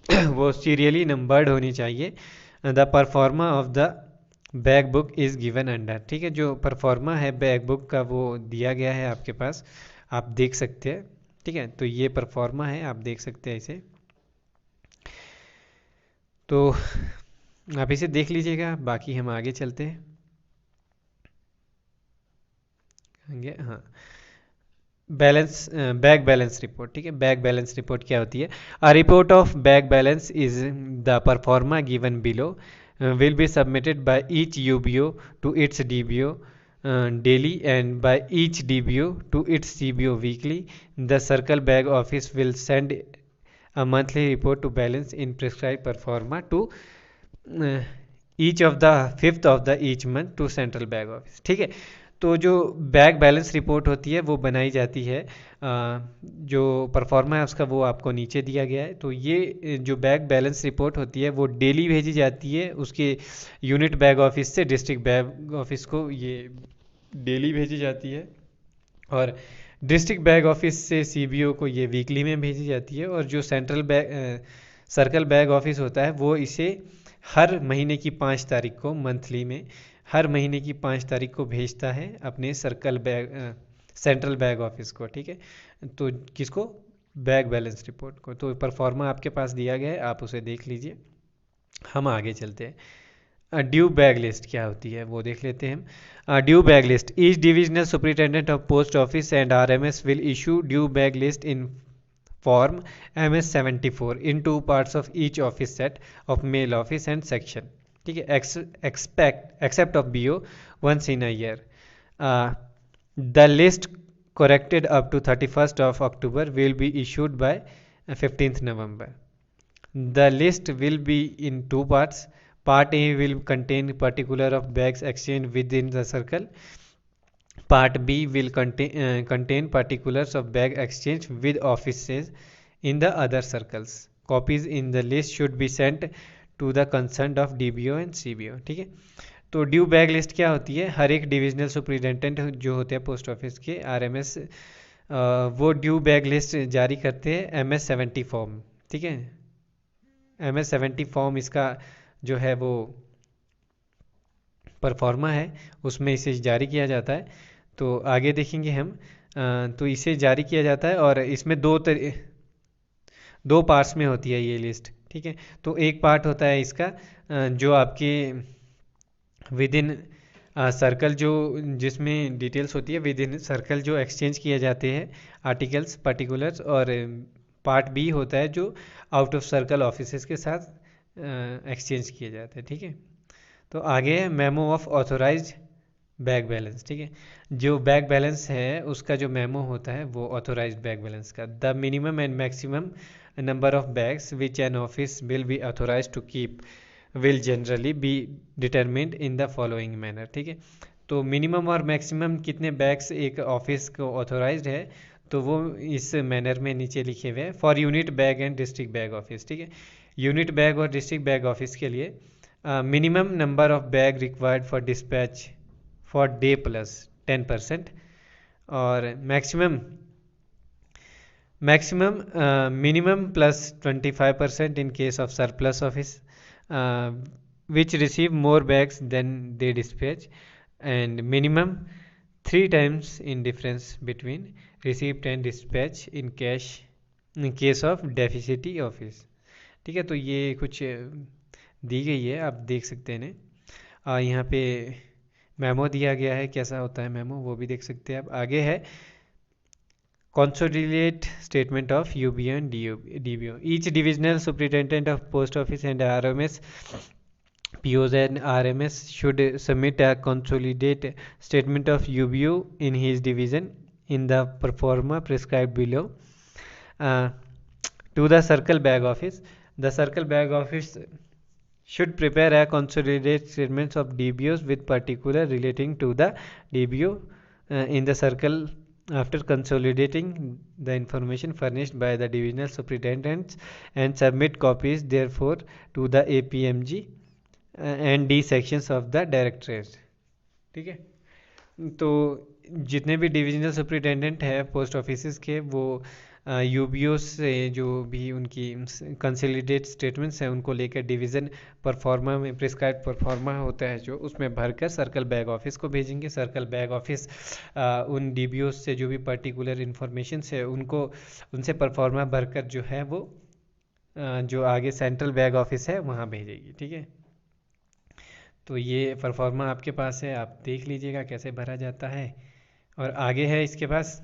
A: वो सीरियली नंबर्ड होनी चाहिए। The pro forma of the bag book is given under, ठीक है। जो परफॉर्मा है बैग बुक का वो दिया गया है आपके पास, आप देख सकते हैं, ठीक है। तो ये परफॉर्मा है, आप देख सकते हैं इसे। तो आप इसे देख लीजिएगा, बाकी हम आगे चलते हैं आगे। हाँ, बैलेंस बैग बैलेंस रिपोर्ट, ठीक है। बैग बैलेंस रिपोर्ट क्या होती है? A report of bag balance is the pro forma given below will be submitted by each UBO to its DBO daily and by each DBO to its CBO weekly. The circle bag office will send a monthly report to balance in prescribed performa to each of the fifth of the each month to central bag office, ठीक है। तो जो bag balance report होती है वो बनाई जाती है, जो परफॉर्मा है उसका वो आपको नीचे दिया गया है। तो ये जो बैग बैलेंस रिपोर्ट होती है वो डेली भेजी जाती है उसके यूनिट बैग ऑफिस से डिस्ट्रिक्ट बैग ऑफिस को, ये डेली भेजी जाती है। और डिस्ट्रिक्ट बैग ऑफिस से सीबीओ को ये वीकली में भेजी जाती है। और जो central bag circle bag office होता है वो इसे हर महीने की 5 तारीख को, मंथली में हर महीने की 5 तारीख को भेजता है अपने circle bag central bag office को, ठीक है। तो किसको? बैग बैलेंस रिपोर्ट को। तो परफॉर्मा आपके पास दिया गया है, आप उसे देख लीजिए। हम आगे चलते हैं। ड्यू बैग लिस्ट क्या होती है वो देख लेते हैं हम। Due bag list, each divisional superintendent of post office and RMS will issue due bag list in form MS-74 in 2 parts of each office set of mail office and section, ठीक है। except of BO once in a year. The list corrected up to 31st of October will be issued by 15th November. The list will be in 2 parts. Part A will contain particular of bags exchanged within the circle. Part B will contain particulars of bag exchange with offices in the other circles. Copies in the list should be sent to the concerned of DBO and CBO, ठीक है। तो due bag list क्या होती है? हर एक divisional superintendent जो होते हैं पोस्ट ऑफिस के, आरएमएस, वो ड्यू बैग लिस्ट जारी करते हैं MS-70 फॉर्म, ठीक है। MS-70 फॉर्म इसका जो है वो परफॉर्मा है, उसमें इसे जारी किया जाता है। तो आगे देखेंगे हम। तो इसे जारी किया जाता है और इसमें दो पार्ट्स में होती है ये लिस्ट। ठीक है। तो एक पार्ट होता है इसका जो आपके विद इन सर्कल, जो जिसमें डिटेल्स होती है विद इन सर्कल जो एक्सचेंज किए जाते हैं आर्टिकल्स पर्टिकुलर्स, और पार्ट बी होता है जो आउट ऑफ सर्कल ऑफिसेस के साथ एक्सचेंज किए जाते हैं। ठीक है। तो आगे है memo of authorised bag balance. ठीक है। जो बैग बैलेंस है उसका जो मेमो होता है वो ऑथोराइज्ड बैग बैलेंस का, the minimum and maximum number of bags which an office will be authorised to keep will generally be determined in the following manner. ठीक है। तो मिनिमम और मैक्सिमम कितने बैग्स एक ऑफिस को ऑथोराइज्ड है, तो वो इस मैनर में नीचे लिखे हुए हैं। For unit bag and district bag office. ठीक है। यूनिट बैग और डिस्ट्रिक्ट बैग ऑफिस के लिए minimum number of bag required for dispatch for debt plus 10%, और maximum minimum plus 25% in case of surplus office which receive more bags than they dispatch, and minimum 3 times in difference between receipt and dispatch in case of deficit office। ठीक है। तो ये कुछ दी गई है, आप देख सकते हैं यहाँ पे मेमो दिया गया है, कैसा होता है मेमो वो भी देख सकते हैं आप। आगे है Consolidate statement of UBO and DBO. Each divisional superintendent of post office and RMS, POs and RMS should submit a consolidated statement of UBO in his division in the proforma prescribed below to the circle bag office. The circle bag office should prepare a consolidated statements of DBOs with particular relating to the DBO in the circle after consolidating the information furnished by the divisional superintendents and submit copies therefore to the APMG and D sections of the directorate। ठीक है। तो जितने भी divisional superintendent है post office के, वो UBO से जो भी उनकी कंसोलिडेट स्टेटमेंट्स हैं उनको लेकर डिवीज़न परफॉर्मा में प्रिस्क्राइब परफॉर्मा होता है जो, उसमें भरकर सर्कल बैग ऑफिस को भेजेंगे। सर्कल बैग ऑफिस उन डीबीओ से जो भी पर्टिकुलर इन्फॉर्मेशन है उनको उनसे परफॉर्मा भरकर जो है वो जो आगे सेंट्रल बैग ऑफिस है वहाँ भेजेगी। ठीक है। तो ये परफॉर्मा आपके पास है, आप देख लीजिएगा कैसे भरा जाता है। और आगे है इसके पास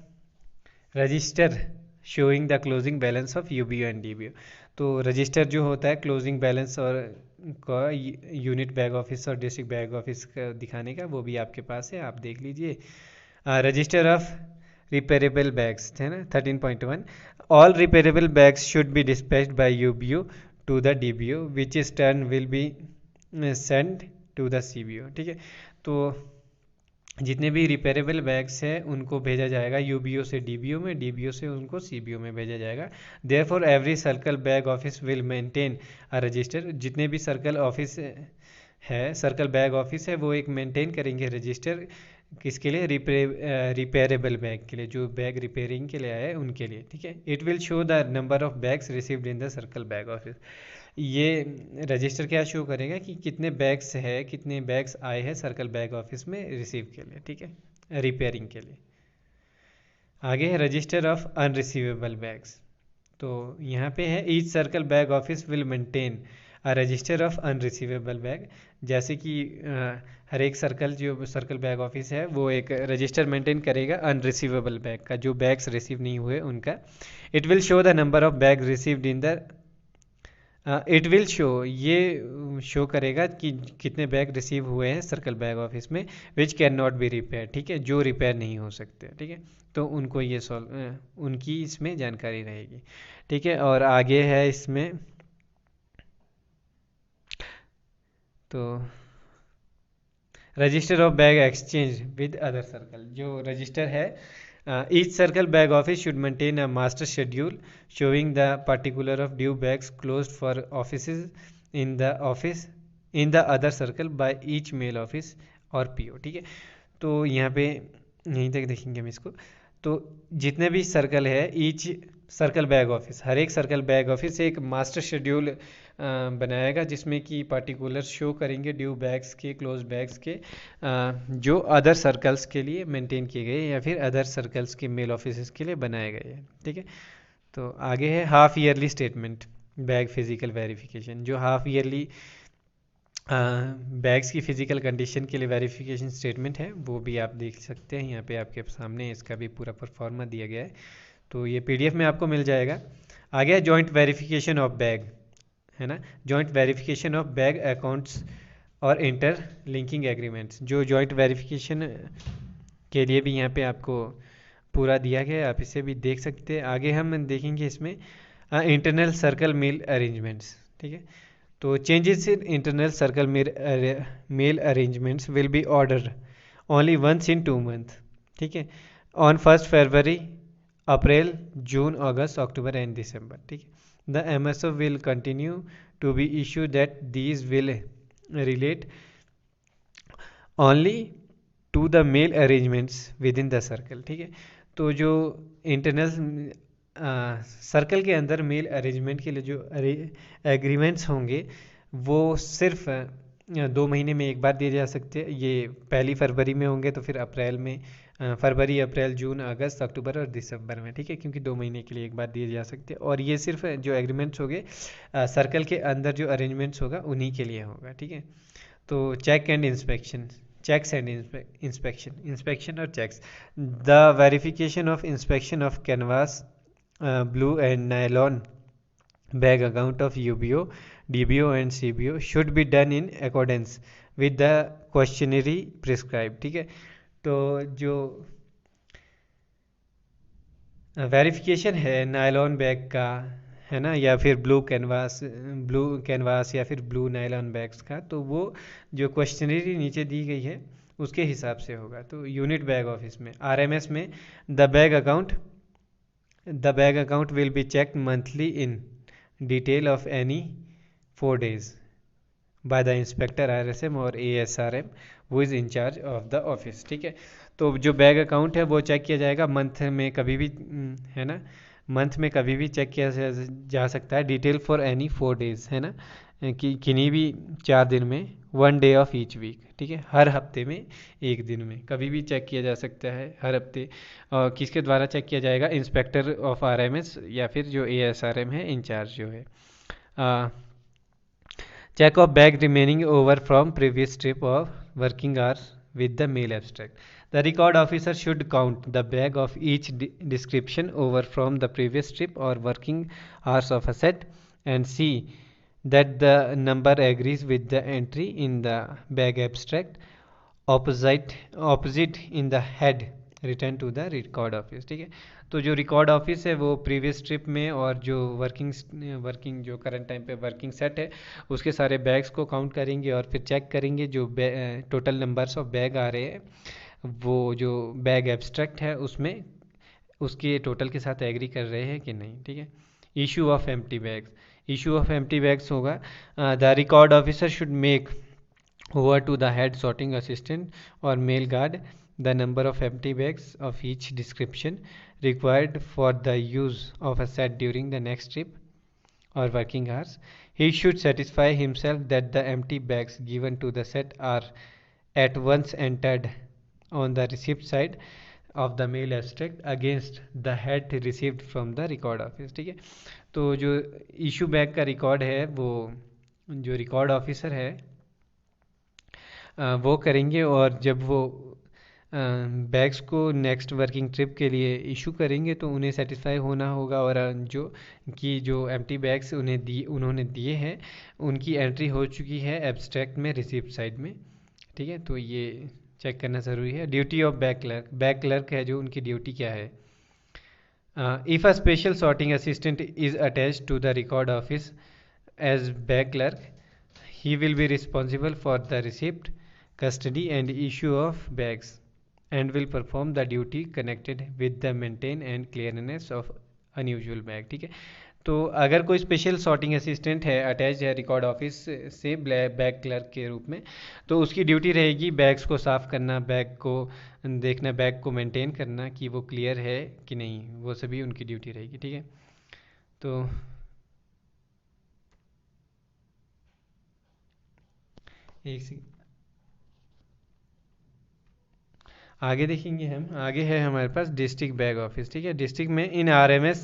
A: register showing the closing balance of UBO and DBO. तो रजिस्टर जो होता है क्लोजिंग बैलेंस और का यूनिट बैग ऑफिस और डिस्ट्रिक्ट बैग ऑफिस का दिखाने का, वो भी आपके पास है, आप देख लीजिए। रजिस्टर ऑफ रिपेरेबल बैग्स है ना 13.1, all repairable bags should be dispatched by UBO to the DBO which is turn will be send to the CBO. ठीक है। तो जितने भी रिपेरेबल बैग्स हैं उनको भेजा जाएगा यूबीओ से डीबीओ में, डीबीओ से उनको सीबीओ में भेजा जाएगा। Therefore every circle bag office will maintain a register. जितने भी सर्कल ऑफिस है, सर्कल बैग ऑफिस है, वो एक मेंटेन करेंगे रजिस्टर, किसके लिए? रिपेरेबल बैग के लिए, जो बैग रिपेयरिंग के लिए आए उनके लिए। ठीक है। It will show the number of bags received in the circle bag office. ये रजिस्टर क्या शो करेगा कि कितने बैग्स है, कितने बैग्स आए हैं सर्कल बैग ऑफिस में रिसीव के लिए। ठीक है, रिपेयरिंग के लिए। आगे है रजिस्टर ऑफ अनरिसीवेबल बैग्स। तो यहाँ पे है each circle bag office will maintain a register of unreceivable bag. जैसे कि हर एक सर्कल जो सर्कल बैग ऑफिस है वो एक रजिस्टर मेंटेन करेगा अनरिसीवेबल बैग का, जो बैग्स रिसीव नहीं हुए उनका। It will show the number of bag received in the it will show, ये शो करेगा कि कितने बैग रिसीव हुए हैं सर्कल बैग ऑफिस में, which can not be repair. ठीक है, जो रिपेयर नहीं हो सकते। ठीक है, तो उनको ये उनकी इसमें जानकारी रहेगी। ठीक है। और आगे है इसमें तो register of bag exchange with other circle. जो रजिस्टर है, each circle bag office should maintain a master schedule showing the particular of due bags closed for offices in the other circle by each mail office और PO। ठीक है। तो यहाँ पे यहीं तक देखेंगे हम इसको। तो जितने भी सर्कल है, ईच सर्कल बैग ऑफिस, हर एक सर्कल बैग ऑफिस एक मास्टर शेड्यूल बनाएगा जिसमें कि पर्टिकुलर शो करेंगे ड्यू बैग्स के, क्लोज बैग्स के, जो अदर सर्कल्स के लिए मेंटेन किए गए या फिर अदर सर्कल्स के मेल ऑफिस के लिए बनाए गए हैं। ठीक है। तो आगे है half yearly statement. Bag physical verification, जो हाफ ईयरली बैग्स की फिजिकल कंडीशन के लिए वेरिफिकेशन स्टेटमेंट है, वो भी आप देख सकते हैं यहाँ पे आपके सामने, इसका भी पूरा परफॉर्मा दिया गया है, तो ये पीडीएफ में आपको मिल जाएगा। आगे जॉइंट वेरिफिकेशन ऑफ बैग, है ना, joint verification of bag accounts और इंटर लिंकिंग एग्रीमेंट्स, जो जॉइंट वेरिफिकेशन के लिए भी यहाँ पे आपको पूरा दिया गया है, आप इसे भी देख सकते हैं। आगे हम देखेंगे इसमें इंटरनल सर्कल मेल अरेंजमेंट्स, ठीक है। तो changes in internal circle mail arrangements will be order only once in 2 month, ठीक है, on 1 February, April, June, August, October and December, ठीक है। The MSO will continue to be issue that these will relate only to the mail arrangements within the circle, ठीक है। तो जो internal circle के अंदर मेल अरेंजमेंट के लिए जो एग्रीमेंट्स होंगे वो सिर्फ 2 महीने में एक बार दिए जा सकते हैं। ये 1 फरवरी में होंगे तो फिर अप्रैल में, फरवरी, अप्रैल, जून, अगस्त, अक्टूबर और दिसंबर में, ठीक है, क्योंकि 2 महीने के लिए एक बार दिए जा सकते हैं। और ये सिर्फ जो एग्रीमेंट्स होंगे सर्कल के अंदर जो अरेंजमेंट्स होगा उन्हीं के लिए होगा, ठीक है। तो check and inspection, checks and inspection or checks, the verification of inspection of canvas, blue and nylon bag account of UBO, DBO and CBO should be done in accordance with the questionnaire prescribed, ठीक है। तो जो verification है nylon bag का, है ना, या फिर ब्लू कैनवास या फिर ब्लू नायलॉन बैग्स का, तो वो जो क्वेश्चनरी नीचे दी गई है उसके हिसाब से होगा। तो यूनिट बैग ऑफिस में, आरएमएस में, the bag account will be checked monthly in detail of any 4 days by the inspector RSM और एएसआरएम वो is in charge of the office, ठीक है। तो जो बैग अकाउंट है वो चेक किया जाएगा मंथ में कभी भी, है ना, मंथ में कभी भी चेक किया जा सकता है। डिटेल फॉर एनी 4 days, है ना, कि किन्हीं भी 4 दिन में, 1 day ऑफ ईच वीक, ठीक है, हर हफ्ते में एक दिन में कभी भी चेक किया जा सकता है, हर हफ्ते। और किसके द्वारा चेक किया जाएगा? इंस्पेक्टर ऑफ आरएमएस या फिर जो एएसआरएम है, इंचार्ज जो है। Check of bag remaining over from previous trip of working hours with the mail abstract. The record officer should count the bag of each description over from the previous trip or working hours of a set and see that the number agrees with the entry in the bag abstract opposite in the head return to the record office, ठीक है। तो जो record office है वो previous trip में और जो working जो करंट टाइम पे वर्किंग सेट है उसके सारे बैग्स को काउंट करेंगे और फिर चेक करेंगे जो टोटल नंबर्स ऑफ बैग आ रहे हैं वो जो बैग एब्स्ट्रैक्ट है उसमें उसके टोटल के साथ एग्री कर रहे हैं कि नहीं, ठीक है। इशू ऑफ एम्प्टी बैग्स होगा, the record officer should make over to the head sorting assistant or mail guard the number of empty bags of each description required for the use of a set during the next trip or working hours. He should satisfy himself that the empty bags given to the set are at once entered on the receipt side of the mail abstract against the head received from the record office, ठीक है। तो जो issue bag का record है वो जो record officer है वो करेंगे, और जब वो बैग्स को नेक्स्ट वर्किंग ट्रिप के लिए इशू करेंगे तो उन्हें सेटिस्फाई होना होगा, और जो एम्प्टी बैग्स उन्होंने दिए हैं उनकी एंट्री हो चुकी है एब्स्ट्रैक्ट में रिसिप्ट साइड में, ठीक है। तो ये चेक करना ज़रूरी है। ड्यूटी ऑफ बैग क्लर्क है जो उनकी ड्यूटी क्या है? If a special sorting assistant is attached to the record office as bag clerk, he will be responsible for the receipt, custody and issue of bags and will perform the duty connected with the maintain and clearness of unusual bag, ठीक है। तो अगर कोई special sorting assistant है attach है record office से bag clerk के रूप में, तो उसकी ड्यूटी रहेगी बैग्स को साफ़ करना, बैग को देखना, बैग को मेंटेन करना कि वो क्लियर है कि नहीं, वो सभी उनकी ड्यूटी रहेगी, ठीक है। तो एक आगे देखेंगे हम, आगे है हमारे पास डिस्ट्रिक्ट बैग ऑफिस, ठीक है। डिस्ट्रिक्ट में in RMS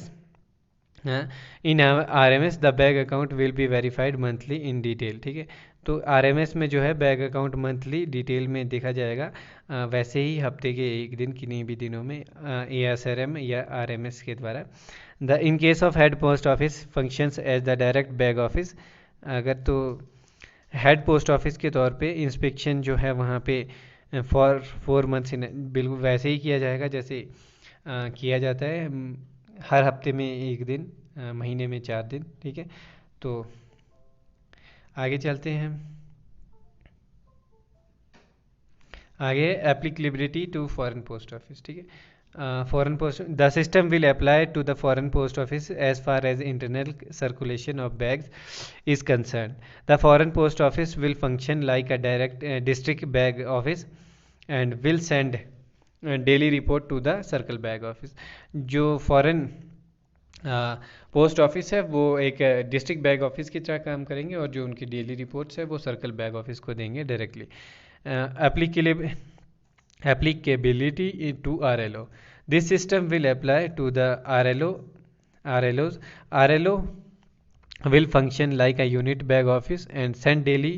A: in RMS the bag account will be verified monthly in detail, ठीक है। तो RMS में जो है बैग अकाउंट मंथली डिटेल में देखा जाएगा, वैसे ही हफ्ते के एक दिन किन्हीं भी दिनों में ASRM या RMS के द्वारा। The in case of head post office functions as the direct bag office, अगर तो हेड पोस्ट ऑफिस के तौर पे इंस्पेक्शन जो है वहाँ पे फॉर 4 मंथ्स बिल्कुल वैसे ही किया जाएगा जैसे किया जाता है हर हफ्ते में एक दिन, महीने में 4 दिन, ठीक है। तो आगे चलते हैं। आगे applicability to foreign post office, ठीक है। Foreign post, the system will apply to the foreign post office as far as internal circulation of bags is concerned. The foreign post office will function like a direct district bag office and will send daily report to the circle bag office. जो foreign post office है वो एक district bag office की तरह काम करेंगे और जो उनकी डेली रिपोर्ट्स है वो सर्कल बैग ऑफिस को देंगे directly. applicability to RLO. This system will apply to the RLOs. RLO will function like a unit bag office and send daily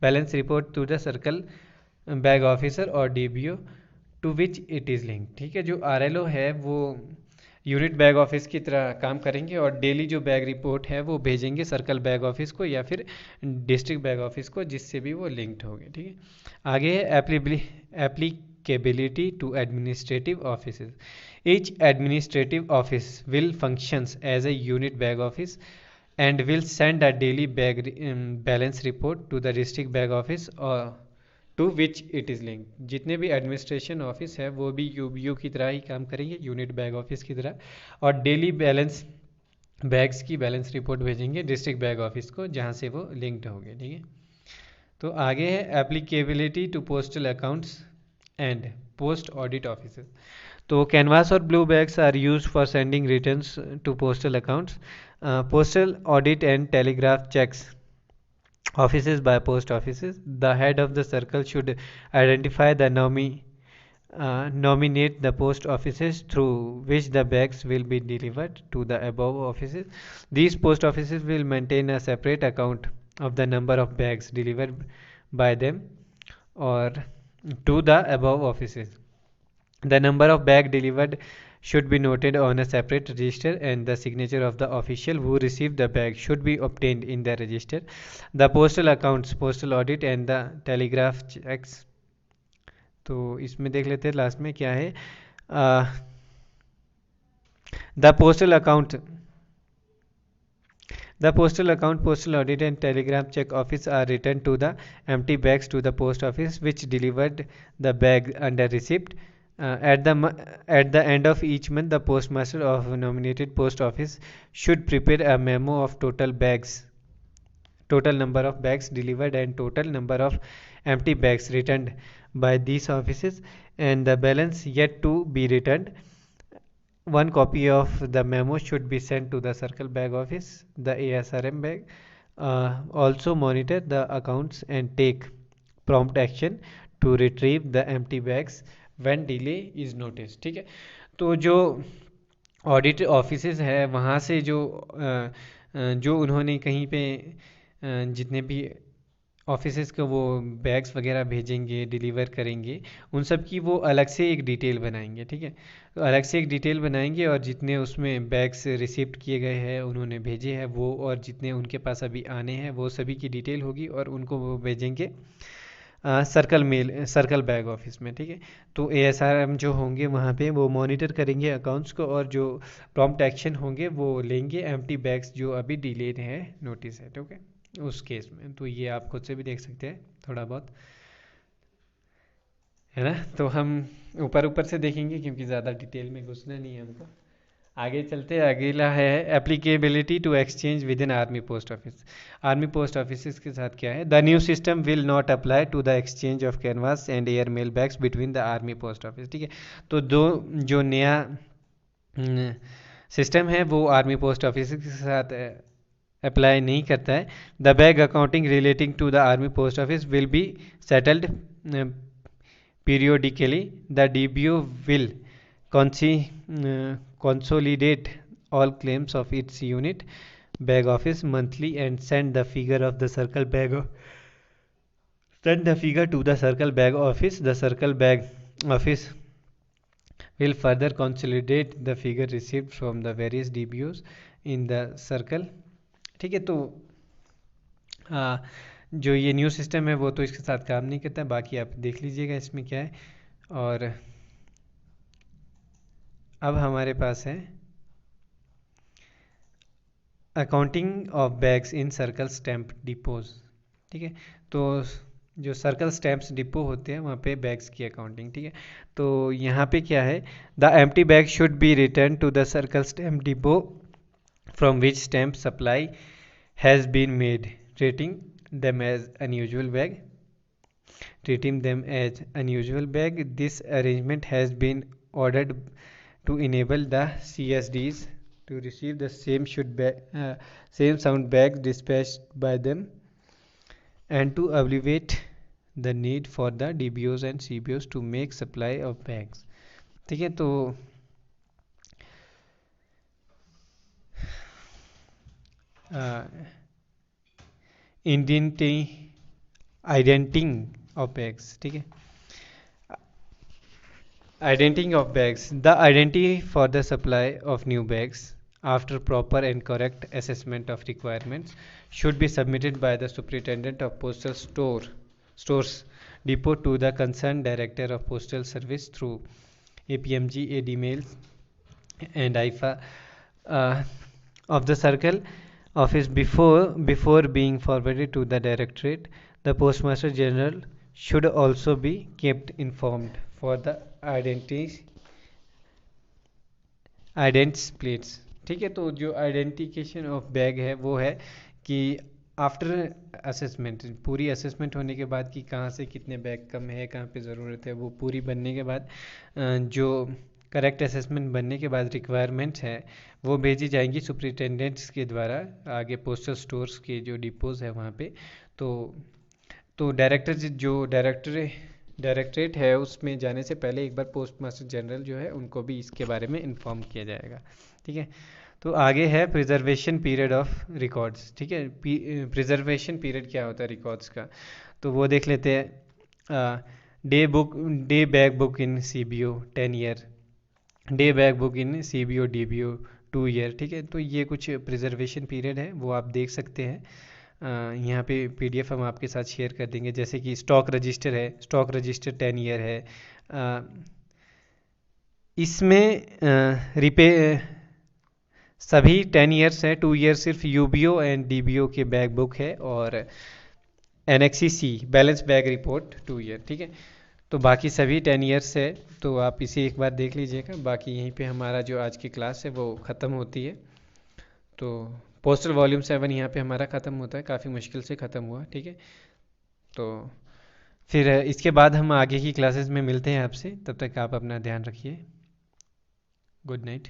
A: balance report to the circle bag officer or DBO to which it is linked, ठीक है। जो RLO है वो unit bag office की तरह काम करेंगे और डेली जो बैग रिपोर्ट है वो भेजेंगे सर्कल बैग ऑफिस को या फिर डिस्ट्रिक्ट बैग ऑफिस को, जिससे भी वो लिंक्ड होंगे, ठीक है। आगे है applicability to administrative offices. Each administrative office will functions as a unit bag office and will send a daily balance report to the district bag office or to which it is linked. जितने भी administration office है वो भी UBO की तरह ही काम करेंगे, unit bag office की तरह, और डेली बैलेंस बैग्स की बैलेंस रिपोर्ट भेजेंगे डिस्ट्रिक्ट बैग ऑफिस को जहाँ से वो लिंक्ड होंगे, ठीक है। तो आगे है applicability to postal accounts and post audit offices. तो कैनवास और blue bags are used for sending returns to postal accounts, postal audit and telegraph checks offices by post offices. The head of the circle should identify the nominate the post offices through which the bags will be delivered to the above offices. These post offices will maintain a separate account of the number of bags delivered by them or to the above offices. The number of bag delivered should be noted on a separate register and the signature of the official who received the bag should be obtained in the register. The postal accounts, postal audit and the telegraph checks. तो इसमें देख लेते हैं last में क्या है। The postal account, postal audit and telegram check office are returned to the empty bags to the post office which delivered the bag under receipt. At the end of each month, the postmaster of nominated post office should prepare a memo of total number of bags delivered and total number of empty bags returned by these offices and the balance yet to be returned. One copy of the memo should be sent to the circle bag office, the ASRM bag. Also monitor the accounts and take prompt action to retrieve the empty bags when delay is noticed, ठीक है। तो जो audit offices है वहाँ से जो उन्होंने कहीं पे जितने भी ऑफिसेज को वो बैग्स वगैरह भेजेंगे, डिलीवर करेंगे, उन सब की वो अलग से एक डिटेल बनाएंगे, ठीक है। तो अलग से एक डिटेल बनाएंगे और जितने उसमें बैग्स रिसीप्ट किए गए हैं, उन्होंने भेजे हैं वो, और जितने उनके पास अभी आने हैं वो सभी की डिटेल होगी और उनको वो भेजेंगे सर्कल बैग ऑफिस में, ठीक है। तो ASRM जो होंगे वहाँ पे वो मॉनिटर करेंगे अकाउंट्स को और जो प्रॉम्प्ट एक्शन होंगे वो लेंगे एम्प्टी बैग्स जो अभी डिलेड है नोटिस है, ठीक है, उस केस में। तो ये आप खुद से भी देख सकते हैं थोड़ा बहुत, है ना। तो हम ऊपर से देखेंगे क्योंकि ज़्यादा डिटेल में घुसना नहीं है हमको। आगे चलते हैं, अगला है applicability to exchange within army post office. Army post office के साथ क्या है। The new system will not apply to the exchange of canvas and air mail bags between the army post office, ठीक है। तो जो नया system है वो आर्मी पोस्ट ऑफिस के साथ अप्लाई नहीं करता है। The bag accounting relating to the army post office will be settled periodically. The DBO will consolidate all claims of its unit bag office monthly and send the figure to the circle bag office. The circle bag office will further consolidate the figure received from the various DBOs in the circle. ठीक है, तो जो ये new system है वो तो इसके साथ काम नहीं करता, बाकी आप देख लीजिएगा इसमें क्या है। और अब हमारे पास है accounting of bags in circle stamp depots. ठीक है, तो जो सर्कल स्टैम्प्स डिपो होते हैं वहाँ पे बैग्स की अकाउंटिंग। ठीक है, तो यहाँ पे क्या है, the empty bag should be return to the circle stamp depot from which stamp supply has been made, treating them as unusual bag. This arrangement has been ordered to enable the CSDs to receive the same sound bags dispatched by them and to alleviate the need for the DBOs and CBOs to make supply of bags. ठीक है, तो आइडेंटिंग of bags. ठीक है, indenting of bags, the identity for the supply of new bags after proper and correct assessment of requirements should be submitted by the superintendent of postal stores depot to the concerned director of postal service through APMG, AD mails and IFA of the circle office before being forwarded to the directorate. The postmaster general should also be kept informed for the ident plates. ठीक है, तो जो identification of bag है वो है कि after assessment, पूरी assessment होने के बाद कि कहाँ से कितने बैग कम है, कहाँ पे ज़रूरत है, वो पूरी बनने के बाद जो करेक्ट असेसमेंट बनने के बाद रिक्वायरमेंट्स हैं वो भेजी जाएंगी सुपरिटेंडेंट्स के द्वारा आगे पोस्टल स्टोर्स के जो डिपोज़ है वहाँ पे। तो डायरेक्टरेट है उसमें जाने से पहले एक बार पोस्ट मास्टर जनरल जो है उनको भी इसके बारे में इन्फॉर्म किया जाएगा। ठीक है, तो आगे है प्रिजर्वेशन पीरियड ऑफ रिकॉर्ड्स। ठीक है, प्रिजर्वेशन पीरियड क्या होता है रिकॉर्ड्स का, तो वो देख लेते हैं। Day bag book in CBO 10 year, day bag book in CBO DBO 2 year. ठीक है, तो ये कुछ प्रिजर्वेशन पीरियड है, वो आप देख सकते हैं। यहाँ पे PDF हम आपके साथ शेयर कर देंगे। जैसे कि स्टॉक रजिस्टर है, स्टॉक रजिस्टर 10 ईयर है। इसमें सभी 10 ईयर्स है, 2 ईयर सिर्फ UBO एंड DBO के बैग बुक है, और NXC balance bag report 2 year. ठीक है, तो बाकी सभी 10 ईयर्स है, तो आप इसे एक बार देख लीजिएगा। बाकी यहीं पे हमारा जो आज की क्लास है वो ख़त्म होती है। तो पोस्टल वॉल्यूम 7 यहाँ पे हमारा ख़त्म होता है, काफ़ी मुश्किल से ख़त्म हुआ। ठीक है, तो फिर इसके बाद हम आगे की क्लासेस में मिलते हैं आपसे, तब तक आप अपना ध्यान रखिए। Good night.